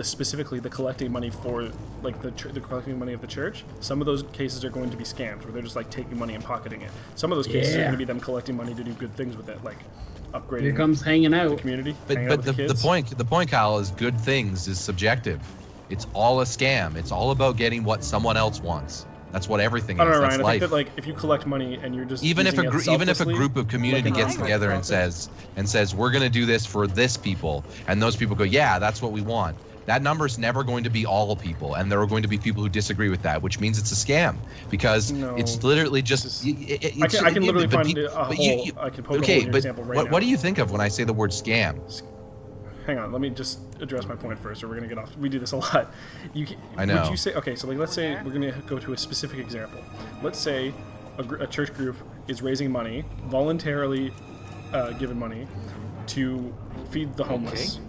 specifically the collecting money for like the collecting money of the church. Some of those cases are going to be scams where they're just like taking money and pocketing it. Some of those cases are going to be them collecting money to do good things with it, like upgrading. Here comes hanging out the community. But the point, Kyle, is good things is subjective. It's all a scam. It's all about getting what someone else wants. That's what everything is. I don't know, That's Ryan. life. I think that like if you collect money and you're just even if a group of community like gets together and says we're going to do this for this people, and those people go, yeah, that's what we want. That number's never going to be all people, and there are going to be people who disagree with that, which means it's a scam because it's literally just. I can literally find a hole. I can poke a hole in your example right now. What do you think of when I say the word scam? Hang on, let me just address my point first, or we're gonna get off. We do this a lot. I know. Would you say okay? So like, let's say we're gonna go to a specific example. Let's say a church group is raising money, voluntarily given money to feed the homeless. Okay.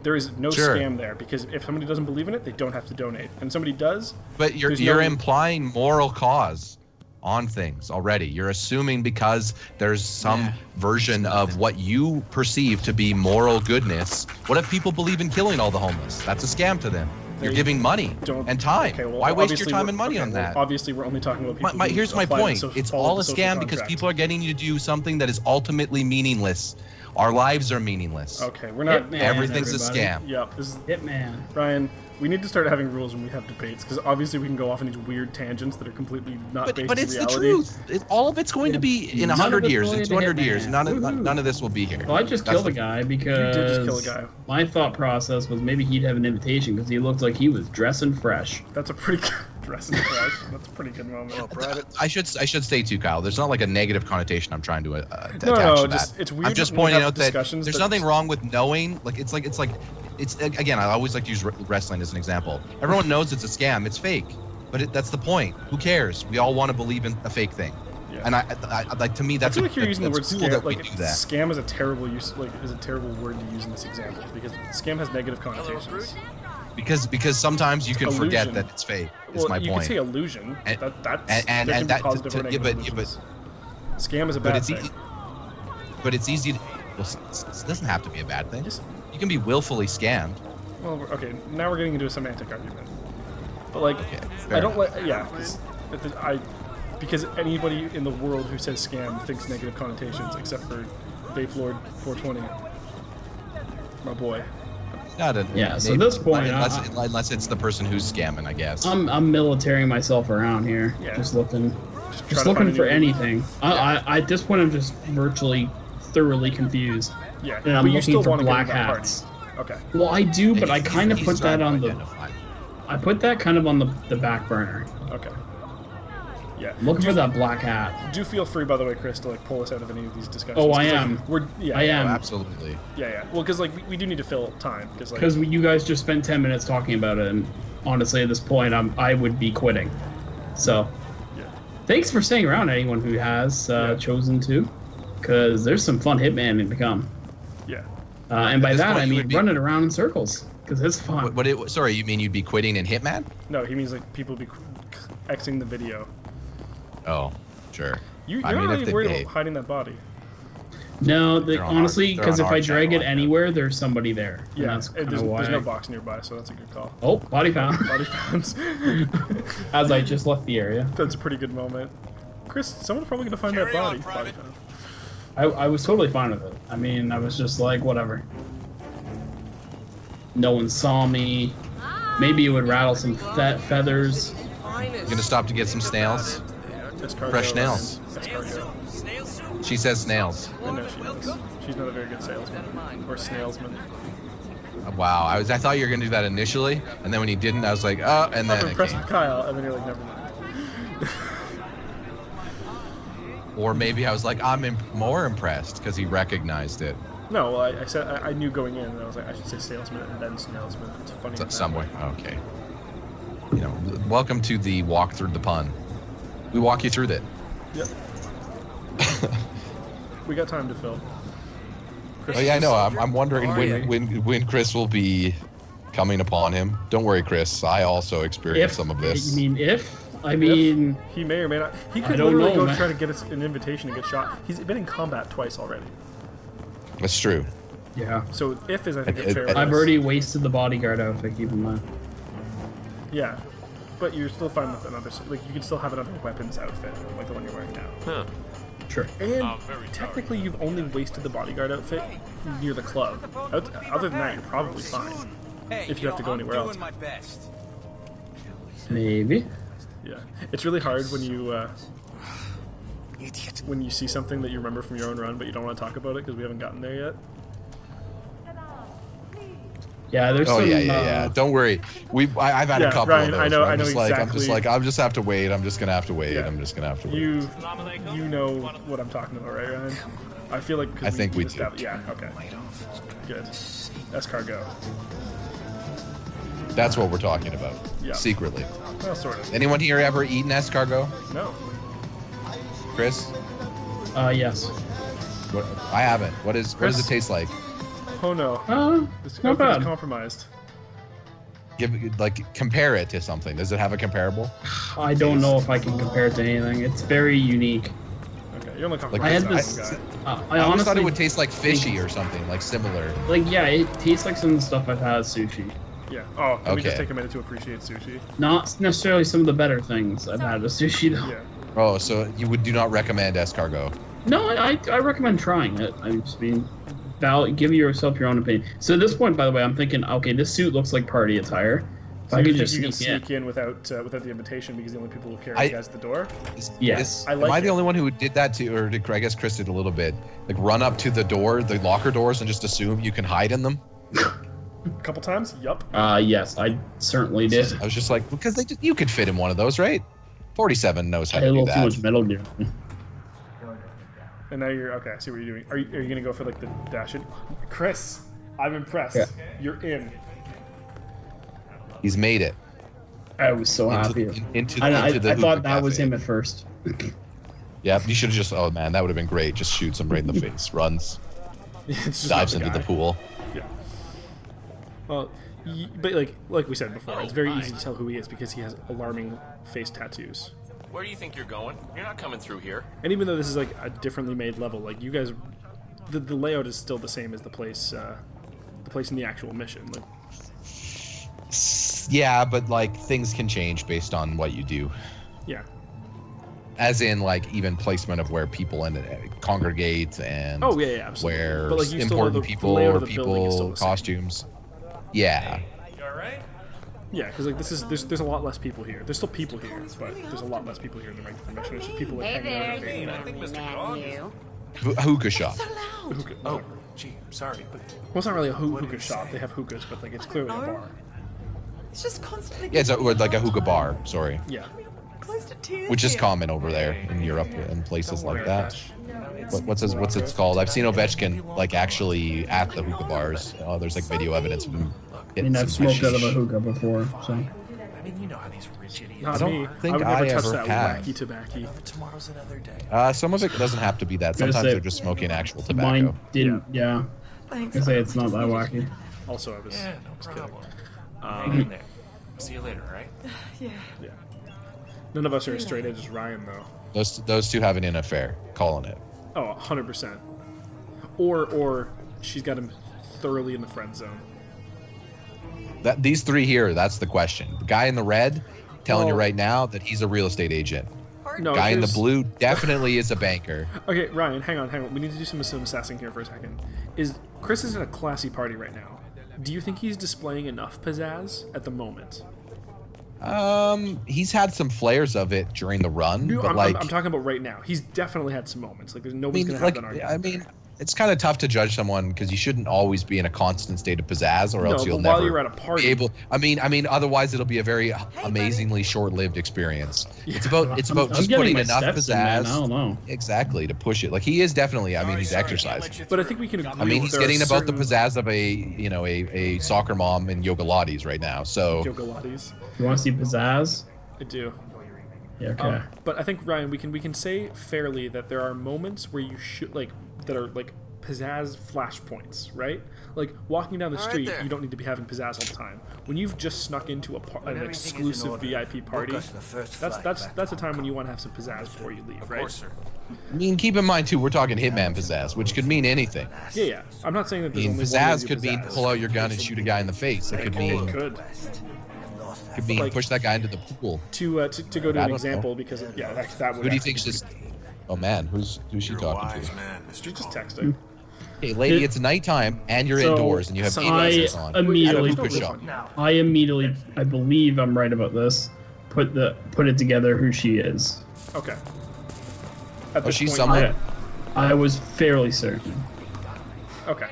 There is no scam there because if somebody doesn't believe in it, they don't have to donate, and somebody does. But you're implying moral cause on things already. You're assuming because there's some version of what you perceive to be moral goodness. What if people believe in killing all the homeless? That's a scam to them. You're giving money and time. Okay, well, why waste your time and money on that? Obviously, we're only talking about people. Here's my point. It's all a scam because people are getting you to do something that is ultimately meaningless. Our lives are meaningless. Okay, we're not. Everything's a scam. Yep. This is Hitman. Ryan, we need to start having rules when we have debates because obviously we can go off on these weird tangents that are completely not based in reality. But it's the truth. All of it's going to be in 100 years, in 200 years. None of this will be here. Well, I just killed a guy because you did just kill a guy. My thought process was maybe he'd have an invitation because he looked like he was dressing fresh. That's a pretty good dressing fresh. That's a pretty good moment. I should say too, Kyle. There's not like a negative connotation I'm trying to attach to that. It's weird. I'm just pointing out that there's nothing wrong with knowing. Like it's again. I always like to use wrestling as an example. Everyone knows it's a scam. It's fake, but that's the point. Who cares? We all want to believe in a fake thing. Yeah. And I like to me that's. I feel like you're using the word cool scam. that like we do that. Scam is a terrible word to use in this example because scam has negative connotations. Because sometimes you can forget that it's fake. Is my point. You could say illusion. Scam is a bad thing. But it's easy. It doesn't have to be a bad thing. You can be willfully scammed. Well, okay. Now we're getting into a semantic argument. But like, I don't like. Yeah, because anybody in the world who says scam thinks negative connotations, except for Vape Lord 420, my boy. Not a, yeah. So at this point, unless it's the person who's scamming, I guess. I'm militarying myself around here, just looking for anything. At this point, I'm just virtually thoroughly confused. Yeah, and I'm looking for black hats. Okay. Well, I do, but I kind of put that on I put that kind of on the back burner. Okay. Yeah. Looking for that black hat. Do feel free, by the way, Chris, to like pull us out of any of these discussions. Oh, I am. I am. Absolutely. Yeah. Well, because like we do need to fill time because you guys just spent 10 minutes talking about it, and honestly, at this point, I would be quitting. So, yeah. Thanks for staying around, anyone who has chosen to, because there's some fun Hitman to come. Yeah. And by that I mean running around in circles, because it's fun. Sorry, you mean you'd be quitting in Hitman? No, he means like people be Xing the video. Oh, sure. You're not really worried about hiding that body. No, honestly, because if I drag it anywhere, there's somebody there. Yeah, there's no box nearby, so that's a good call. Oh, body found. Body found. As I just left the area. That's a pretty good moment. Chris, someone's probably gonna find that body. Body found. I was totally fine with it. I mean, I was just like, whatever. No one saw me. Maybe it would rattle some feathers. You gonna stop to get some snails? Fresh snails. She says snails. I know she does. She's not a very good salesman or snailsman. Wow, I thought you were gonna do that initially, and then when you didn't, I was like, oh, and then. I'm impressed with Kyle, and then you're like, never mind. Or maybe I was like, I'm more impressed because he recognized it. No, well, I said I knew going in, and I was like, I should say salesman and then snailsman. It's funny. Somewhere, okay. You know, welcome to the walk through the pun. We walk you through that. Yep. We got time to fill. Chris, oh yeah, I know. I'm wondering when Chris will be coming upon him. Don't worry, Chris. I also experienced some of this. You mean if? I mean, he may or may not. He could literally go try to get us an invitation to get shot. He's been in combat twice already. That's true. Yeah. So if is I think a fair. I've already wasted the bodyguard outfit. Keep in mind. Yeah, but you're still fine with another. Like you can still have another weapons outfit, like the one you're wearing now. Huh. Sure. And technically, you've only wasted the bodyguard outfit near the club. Other than that, you're probably fine. If you have to go anywhere else. Maybe. Yeah, it's really hard when you see something that you remember from your own run, but you don't want to talk about it because we haven't gotten there yet. Yeah, there's some. Yeah. Don't worry. I've had a couple Ryan, of those. I know exactly. I'm just have to wait. I'm just gonna have to wait. Yeah. I'm just gonna have to wait. You know what I'm talking about, right, Ryan? I feel like. I think we do. Yeah. Okay. Good. Escargot. That's what we're talking about. Yeah. Secretly. Well, sort of. Anyone here ever eaten escargot? No. Chris? Yes. I haven't. What does it taste like? Oh no. It's not bad. Compromised. Compare it to something. Does it have a comparable? I don't know if I can compare it to anything. It's very unique. Okay, you're only I had this. I honestly thought it would taste like fishy or something, like similar. Like yeah, it tastes like some of the stuff I've had at sushi. Yeah. Oh, can we just take a minute to appreciate sushi? Not necessarily some of the better things I've had at sushi though. Yeah. Oh, so you do not recommend escargot? No, I recommend trying it. I'm just being. Give yourself your own opinion. So at this point, by the way, I'm thinking, okay, this suit looks like party attire. So I could just sneak in without the invitation because the only people who carry you guys at the door. Yes. Am I the only one who did that too, or I guess Chris did a little bit? Like run up to the locker doors, and just assume you can hide in them. A couple times. Yup. Yes, I certainly did. I was just like, because you could fit in one of those, right? 47 knows how to do that. A little too much Metal Gear. And now you're okay. I see what you're doing. Are you gonna go for like the dash in? Chris, I'm impressed. Yeah. You're in. He's made it. I was so happy. I thought that was him at first. Yeah, you should have just. Oh man, that would have been great. Just shoots him right in the face. Runs. Dives into the pool. Yeah. Well, but like we said before, it's very easy to tell who he is because he has alarming face tattoos. Where do you think you're going? You're not coming through here. And even though this is like a differently made level, like you guys, the layout is still the same as the place in the actual mission. Like, yeah, but like things can change based on what you do. Yeah. As in, like even placement of where people congregate and absolutely. where but, like, important people or people costumes. Yeah. You alright? Yeah, because like there's a lot less people here. There's still people here, but there's a lot less people here in the regular convention. It's just people like hanging out. I think Mr. Gog is... Hookah shop. Hookah, Oh, gee, I'm sorry, but... well, it's not really a hookah shop. They have hookahs, but like it's clearly a bar. It's just constantly. Yeah, it's like a hookah bar. Sorry. Yeah. Close to tears. Which is here. common over there in Europe and places like that. Gosh. What's it called? I've seen Ovechkin like actually at the hookah bars. Oh, there's like video evidence of him. I mean, I've smoked out of a hookah before, so. I mean, you know how these rich idiots... Not I don't me. think I would never I touch ever that have. wacky tobacco. But tomorrow's another day. Some of it doesn't have to be that. Gonna Sometimes say- they're just smoking actual tobacco. Mine didn't, yeah. Thanks. I say it's not that wacky. Also, I was. Yeah, no just kidding. problem. Hang in there. See you later, alright? Yeah. Yeah. None of us are as straight edge as Ryan, though. Those two having an affair, calling it. Oh, 100%. Or she's got him thoroughly in the friend zone. These three here, that's the question. The guy in the red, telling you Well- right now that he's a real estate agent. No, Guy in the here's- blue definitely is a banker. Okay, Ryan, hang on. We need to do some assessing here for a second. Chris is in a classy party right now. Do you think he's displaying enough pizzazz at the moment? He's had some flares of it during the run, No, but I'm talking about right now. He's definitely had some moments. Like, there's nobody's gonna have that argument. I mean, it's kind of tough to judge someone because you shouldn't always be in a constant state of pizzazz, or else No, you'll but while never you're at a party- be able. I mean, otherwise it'll be a very amazingly short-lived experience. It's about I'm just getting putting my enough steps in, pizzazz. man. I don't know. Exactly, to push it. Like he is definitely. I mean, he's exercising. But I think we can agree. I mean, he's there are getting about the certain pizzazz of a soccer mom in yoga lattes right now. So yoga lattes. You want to see pizzazz? I do. Yeah, okay. But I think Ryan, we can say fairly that there are moments where you should that are like pizzazz flashpoints, right? Like walking down the street, you don't need to be having pizzazz all the time. When you've just snuck into an exclusive VIP party, that's a time when you want to have some pizzazz before you leave, right? Course, sir. I mean, keep in mind too, we're talking hitman pizzazz, which could mean anything. Yeah. I'm not saying that I there's mean, only one way pizzazz to do could mean pizzazz. pull out your gun and shoot a guy in the face. It could mean It could mean push that guy into the pool. to go to I an don't example know. because that would. Who do you actually think's be just? pretty Oh man, who's she You're a talking wise to? man, Mr. good. She's just Gog. texting. Hey, lady, it's nighttime and you're So, indoors and you have I glasses on. immediately- At a hookah shop. I believe I'm right about this. Put it together who she is. Okay. At this she's point, someone- I was fairly certain. Okay.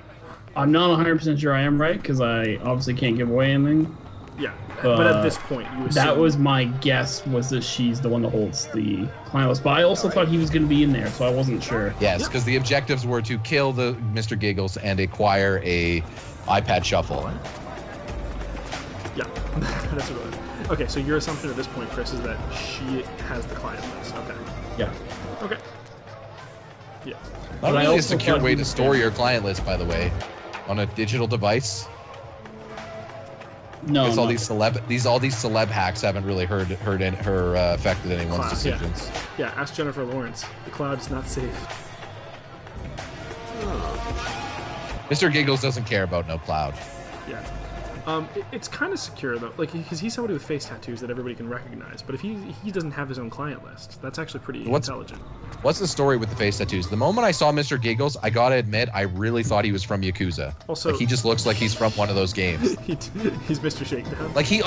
I'm not 100% sure I am right because I obviously can't give away anything. Yeah. But at this point, you assume That was my guess, was that she's the one that holds the client list. But I also thought he was going to be in there, so I wasn't sure. Yes, because the objectives were to kill the Mr. Giggles and acquire a iPad Shuffle. Yeah. That's what it was. Okay, so your assumption at this point, Chris, is that she has the client list. Okay. Yeah. Okay. Yeah. Not But I really a also secure thought way he to was store there. your client list, by the way, on a digital device. No, Because no. all these celeb hacks haven't really affected anyone's Class, decisions. Yeah, ask Jennifer Lawrence. The cloud is not safe. Mr. Giggles doesn't care about no cloud. Yeah. It's kind of secure though, like because he's somebody with face tattoos that everybody can recognize. But if he doesn't have his own client list, that's actually pretty intelligent. What's the story with the face tattoos? The moment I saw Mr. Giggles, I gotta admit, I really thought he was from Yakuza. Also- like, he just looks like he's from one of those games. He's Mr. Shakedown. Like he's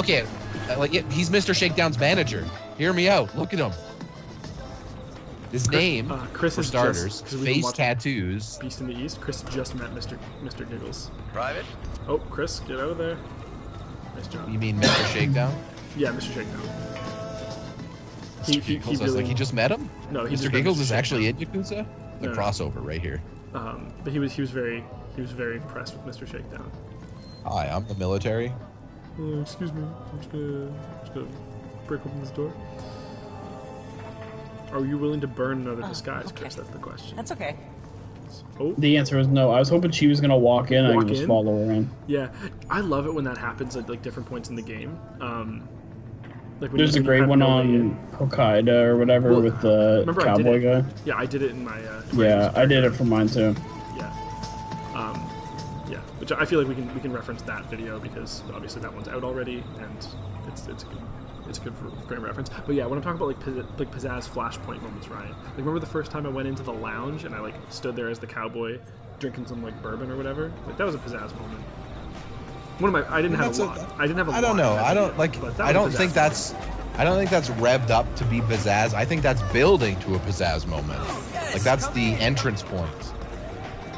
Mr. Shakedown's manager. Hear me out. Look at him. His name, Chris for is starters, just, 'cause we've been face watching tattoos. Beast in the East. Chris just met Mr. Giggles. Private? Oh, Chris, get out of there. Nice job. You mean Mr. Shakedown? Yeah, Mr. Shakedown. Mr. Giggles, I was like, he just met him? No, he Mr. just met Giggles Mr. is actually in Shakedown. Yakuza? The No. crossover right here. But he was very impressed with Mr. Shakedown. Hi, I'm the military. Excuse me, I'm just gonna break open this door. Are you willing to burn another disguise, okay. Chris? That's the question. That's okay. Oh, The answer is no. I was hoping she was going to walk in and I Walk could just in? follow her in. yeah. I love it when that happens at like different points in the game. Like when There's a when great have one no way on in. Hokkaido or whatever Well, with the remember I did cowboy it. guy. Yeah, I did it in my. Yeah, I did it for mine too. Yeah. Which I feel like we can reference that video because obviously that one's out already and it's good for frame reference. But yeah, when I'm talking about like pizzazz flashpoint moments, Ryan. Like remember the first time I went into the lounge and I like stood there as the cowboy drinking some like bourbon or whatever? Like that was a pizzazz moment. One of my, I didn't have a lot. I didn't have a lot. I don't know. I don't think pizzazz. that's. I don't think that's revved up to be pizzazz. I think that's building to a pizzazz moment. Like that's the entrance point.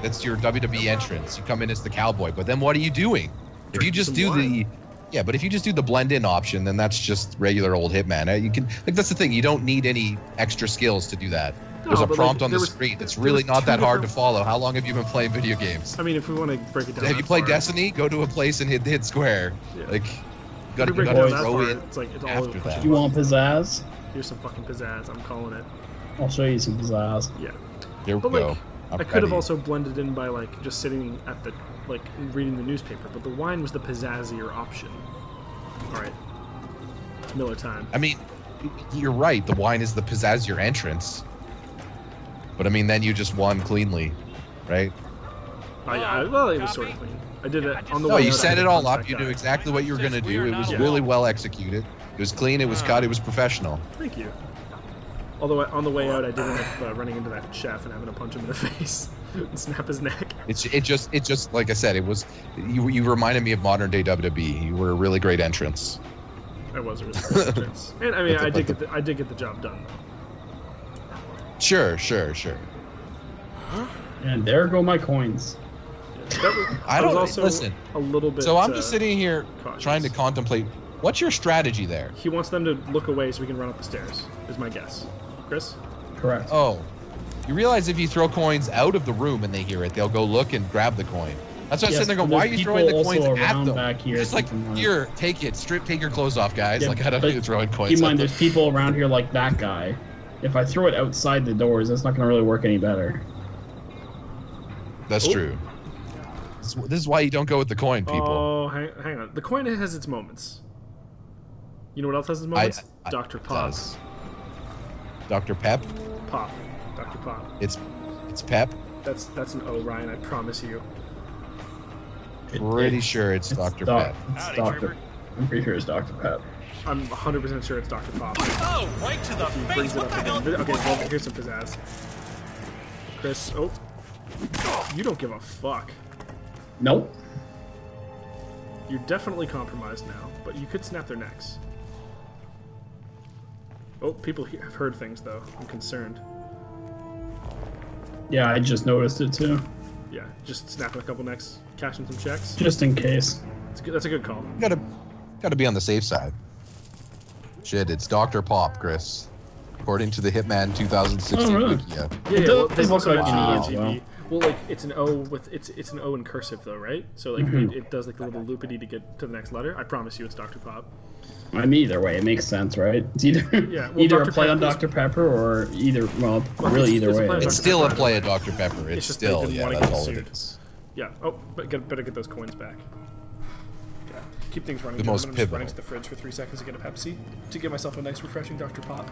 That's your WWE entrance. You come in as the cowboy, but then what are you doing? If you just do but if you just do the blend in option, then that's just regular old Hitman. You can that's the thing. You don't need any extra skills to do that. There's a prompt on the screen. It's really not that hard to follow. How long have you been playing video games? I mean, if we want to break it down. Have you played Destiny? Go to a place and hit square. Yeah. Like, you gotta throw in. It's like it's all after that. You want pizzazz? Here's some fucking pizzazz. I'm calling it. I'll show you some pizzazz. Yeah. Here we go. I could have also blended in by like just sitting at the reading the newspaper, but the wine was the pizzazzier option. All right. It's Miller time. I mean, you're right. The wine is the pizzazzier entrance. But I mean, then you just won cleanly, right? Well, it was sort of clean. I did it on the way. No, you set it all up. You knew exactly what you were gonna do. It was really well executed. It was clean. It was cut. It was professional. Thank you. Although on the way out, I did end up running into that chef and having to punch him in the face and snap his neck. It just like I said, it was. You reminded me of modern day WWE. You were a really great entrance. I was a really great entrance, and I mean, I did get the job done. Sure. And there go my coins. Yeah, I don't also listen. A little bit. So I'm just sitting here cautious. trying to contemplate. What's your strategy there? He wants them to look away so we can run up the stairs. Is my guess, Chris? Correct. Oh, you realize if you throw coins out of the room and they hear it, they'll go look and grab the coin. That's why I'm sitting there going, why are you throwing the coins at them? Back here it's like, here, take it. Take your clothes off, guys. Yeah, like, I don't need to throw in coins. Keep in mind, there's people around here like that guy. If I throw it outside the doors, that's not going to really work any better. That's true. This is why you don't go with the coin, people. Oh, hang on. The coin has its moments. You know what else has its moments? Dr. Pop. Dr. Pep? Pop. Dr. Pop. It's Pep? That's an O, Ryan, I promise you. Pretty sure it's Dr. Pep. It's Dr. I'm pretty sure it's Dr. Pep. I'm 100% sure it's Dr. Pop. Oh, right to the face. What the hell? Okay, well, here's some pizzazz. Chris, oh. You don't give a fuck. Nope. You're definitely compromised now, but you could snap their necks. Oh, people have heard things, though. I'm concerned. Yeah, I just noticed it, too. Yeah, just snapping a couple necks, cashing some checks. Just in case. That's a good call. Gotta be on the safe side. Shit, it's Dr. Pop, Chris. According to the Hitman 2016 really? Wikia. Yeah, well, they also like mentioned ENGB. Well, like it's an O with it's an O in cursive though, right? So like it does like the little loopity to get to the next letter. I promise you, it's Dr. Pop. I mean, either way, it makes sense, right? It's either either a play on Dr. Pepper or either really either way. It's still a play of Dr. Pepper. It's still that's all it is. Yeah. Oh, but better get those coins back. Yeah. Keep things running. The most I'm just pivotal. running to the fridge for 3 seconds to get a Pepsi to give myself a nice, refreshing Dr. Pop.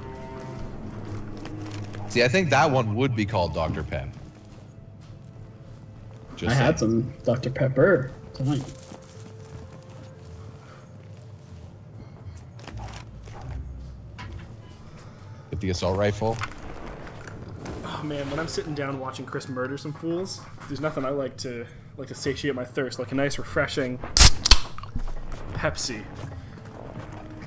See, I think that one would be called Dr. Pep. I had some Dr. Pepper tonight. Get the assault rifle. Oh man, when I'm sitting down watching Chris murder some fools, there's nothing I like to satiate my thirst like a nice, refreshing Pepsi.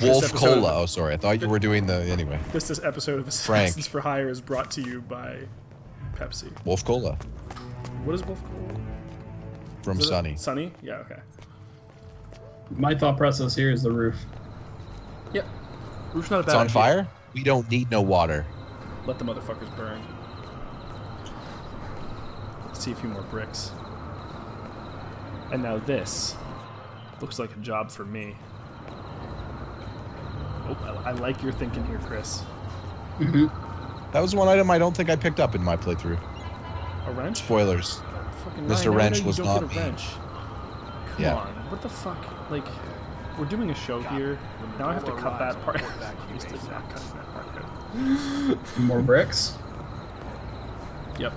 Wolf Cola. Oh, sorry. I thought you were doing the anyway. This episode of Assassins for Hire is brought to you by Pepsi. Wolf Cola. What is Wolf Cola? From Sunny. Sunny? Yeah, okay. My thought process here is the roof. Yep. Roof's not a bad It's on idea. fire? We don't need no water. Let the motherfuckers burn. Let's see a few more bricks. And now this looks like a job for me. Oh, I like your thinking here, Chris. That was one item I don't think I picked up in my playthrough. A wrench? Spoilers. Fucking Mr. Wrench was not me. Come on, what the fuck? Like, we're doing a show here. Now I have to cut that part. Used to not cutting that part out. More bricks? Yep.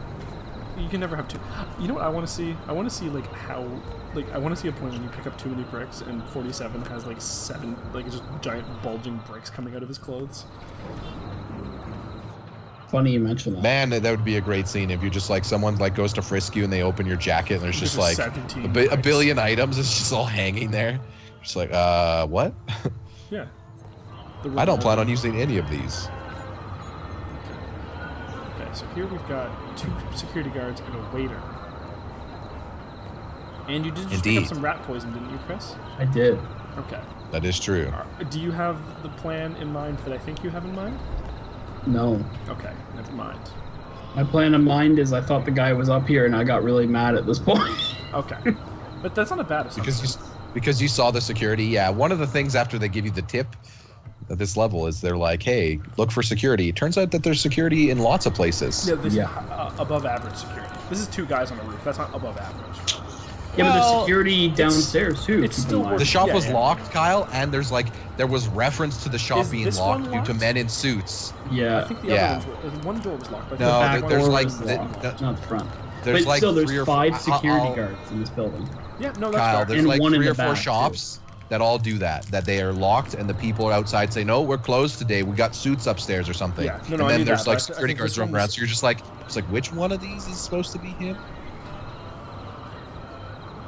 You can never have two. You know what I want to see? I want to see like how, like I want to see a point when you pick up too many bricks and 47 has like 7, like just giant bulging bricks coming out of his clothes. Funny you mention that. Man, that would be a great scene if you just like someone like goes to frisk you and they open your jacket and there's just like a billion items. It's just all hanging there. Just like, what? Yeah. I don't plan on using any of these. Okay, so here we've got 2 security guards and a waiter. And you did just pick up some rat poison, didn't you, Chris? I did. Okay. That is true. Do you have the plan in mind that I think you have in mind? No. Okay, never mind. My plan in mind is I thought the guy was up here and I got really mad at this point. Okay. But that's not a bad assumption. Because you saw the security, yeah. One of the things after they give you the tip at this level is they're like, hey, look for security. It turns out that there's security in lots of places. Yeah, this is above average security. This is 2 guys on the roof. That's not above average. Yeah, but there's security downstairs too. It's still the shop was locked, Kyle, and there was reference to the shop being locked due to men in suits. Yeah. I think the other one door was locked. But no, there's like not the front. There's like still, there's 3 or 5 security guards in this building. Yeah, no, that's Kyle, there's like 3 or 4 shops that all do that they are locked, and the people outside say, no, we're closed today. We got suits upstairs or something. Yeah, and then there's like security guards running around. So you're just like, it's like, which one of these is supposed to be him?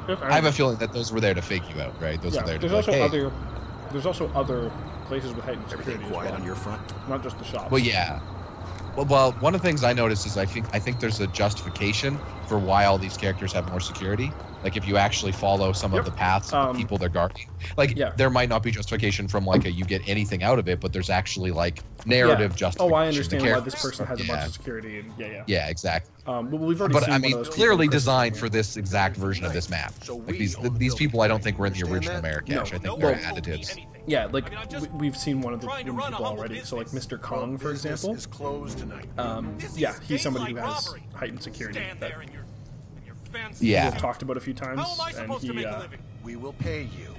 I have a feling that those were there to fake you out, right? Those were there to there's be also like, hey. There's also other places with heightened security. Quiet on your front. Not just the shops. Well, yeah. Well, one of the things I noticed is I think there's a justification for why all these characters have more security. Like if you actually follow some of the paths of the people they're guarding, like there might not be justification from like you get anything out of it, but there's actually like narrative justification. Oh, I understand why this person has a bunch of security. And yeah, exactly. But we've already but seen I mean, one of those clearly designed for this exact version of this map. Like these people, I don't think were in the original Marrakesh. I think they're additives. Yeah, like we've seen one of the people already. So like Mr. Kong, for example. Yeah, he's somebody who has heightened security. Yeah. We've talked about a few times, and he. We will pay you.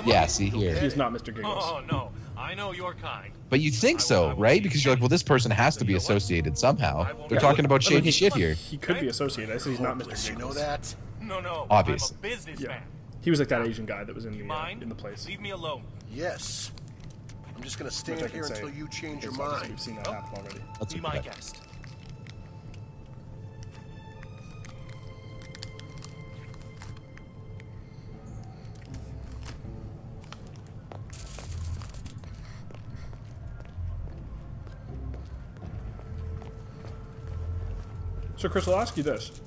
Yeah, see here. He's not Mr. Giggles. Oh no, I know your kind. But you think so, right? Because you're like, well, this person has to be associated somehow. They're talking about shady shit here. He could be associated. I said he's not Mr. Giggles. You know that? No. Obviously. I'm a businessman. He was like that Asian guy that was in the place. Leave me alone. Yes. I'm just gonna stand here until you change your mind. We've seen that happen already. That's be my guest. So, Chris, I'll ask you this.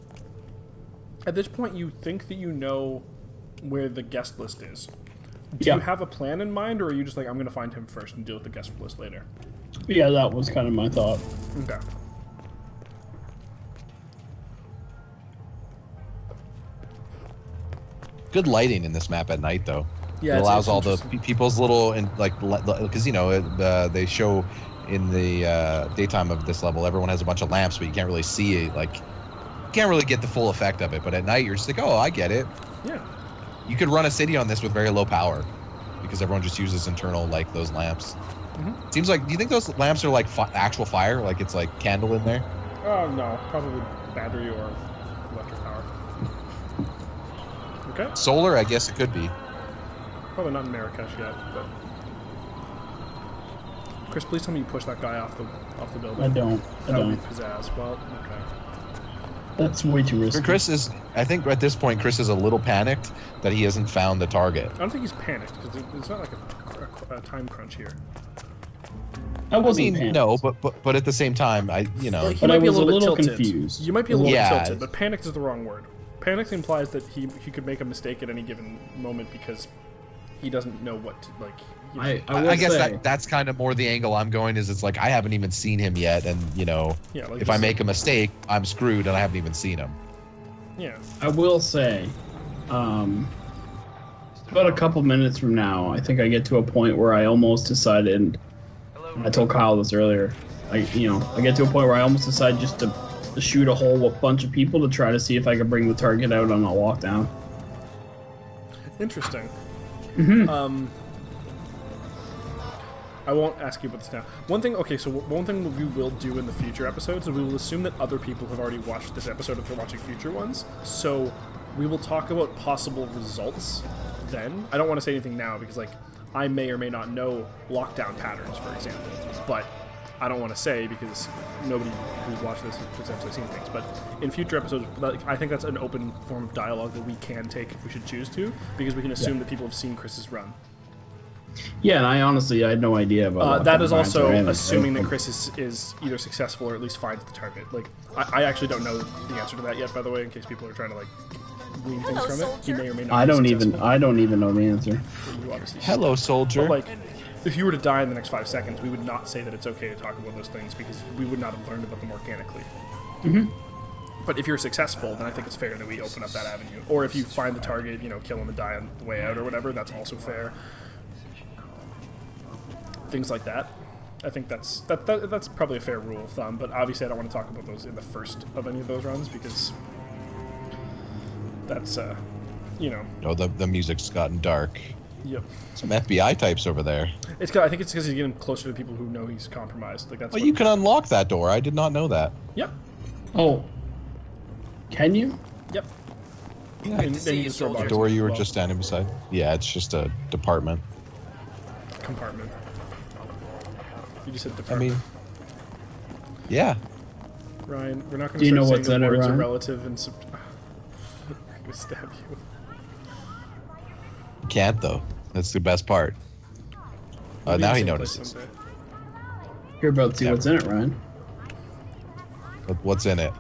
At this point, you think that you know where the guest list is. Do you have a plan in mind, or are you just like, I'm going to find him first and deal with the guest list later? Yeah, that was kind of my thought. Okay. Good lighting in this map at night, though. Yeah, it allows all the people's little, and like, because, you know, they show in the daytime of this level, everyone has a bunch of lamps, but you can't really see it, like, you can't really get the full effect of it. But at night, you're just like, oh, I get it. Yeah. You could run a city on this with very low power, because everyone just uses internal, like, those lamps. Seems like, do you think those lamps are like actual fire? Like it's like candle in there? Oh, no. Probably battery or electric power. Okay. Solar, I guess it could be. Probably not in Marrakesh yet, but... Chris, please tell me you push that guy off the building. I don't. That would be pizzazz. Well, okay. That's way too risky. Chris is, I think at this point, Chris is a little panicked that he hasn't found the target. I don't think he's panicked, because it's not like a time crunch here. I wasn't panicked. No, but at the same time, you know. Like, but I was a little confused. You might be a little bit tilted, but panicked is the wrong word. Panicked implies that he could make a mistake at any given moment because he doesn't know what to, like... I guess that's kind of more the angle I'm going, is it's like I haven't even seen him yet, and you know, if I make a mistake, I'm screwed, and I haven't even seen him. Yeah. I will say, about a couple minutes from now, I think I get to a point where I almost decided, and I told Kyle this earlier, I get to a point where I almost decided just to shoot a whole bunch of people to try to see if I could bring the target out on a walk down. Interesting. I won't ask you about this now. One thing we will do in the future episodes is we will assume that other people have already watched this episode if they're watching future ones. So we will talk about possible results then. I don't want to say anything now because, like, I may or may not know lockdown patterns, for example. But I don't want to say because nobody who's watched this has potentially seen things. But in future episodes, I think that's an open form of dialogue that we can take if we should choose to, because we can assume that people have seen Chris's run. Yeah, and I had no idea about that. Is also assuming that Chris is either successful or at least finds the target. Like, I actually don't know the answer to that yet, by the way, in case people are trying to like glean things from it. He may or may not. I don't even know the answer. Hello, soldier. But, like, if you were to die in the next 5 seconds, we would not say that it's okay to talk about those things because we would not have learned about them organically. But if you're successful, then I think it's fair that we open up that avenue. Or if you find the target, you know, kill him and die on the way out or whatever, that's also fair. Things like that. I think that's probably a fair rule of thumb, but obviously I don't want to talk about those in the first of any of those runs because that's, you know. Oh, the music's gotten dark. Yep. Some FBI types over there. I think it's because he's getting closer to people who know he's compromised. Like that's. Well, you can unlock that door. I did not know that. Yep. Oh. Can you? Yep. Yeah. The door you were just standing beside. Yeah, it's just a department. Compartment. You just said department. I mean, yeah. Ryan, we're not going to. Do you know what's in it, words Ryan? are relative and. I'm going to stab you. You can't though. That's the best part. Now he notices. You're about to see what's in it, Ryan. What's in it?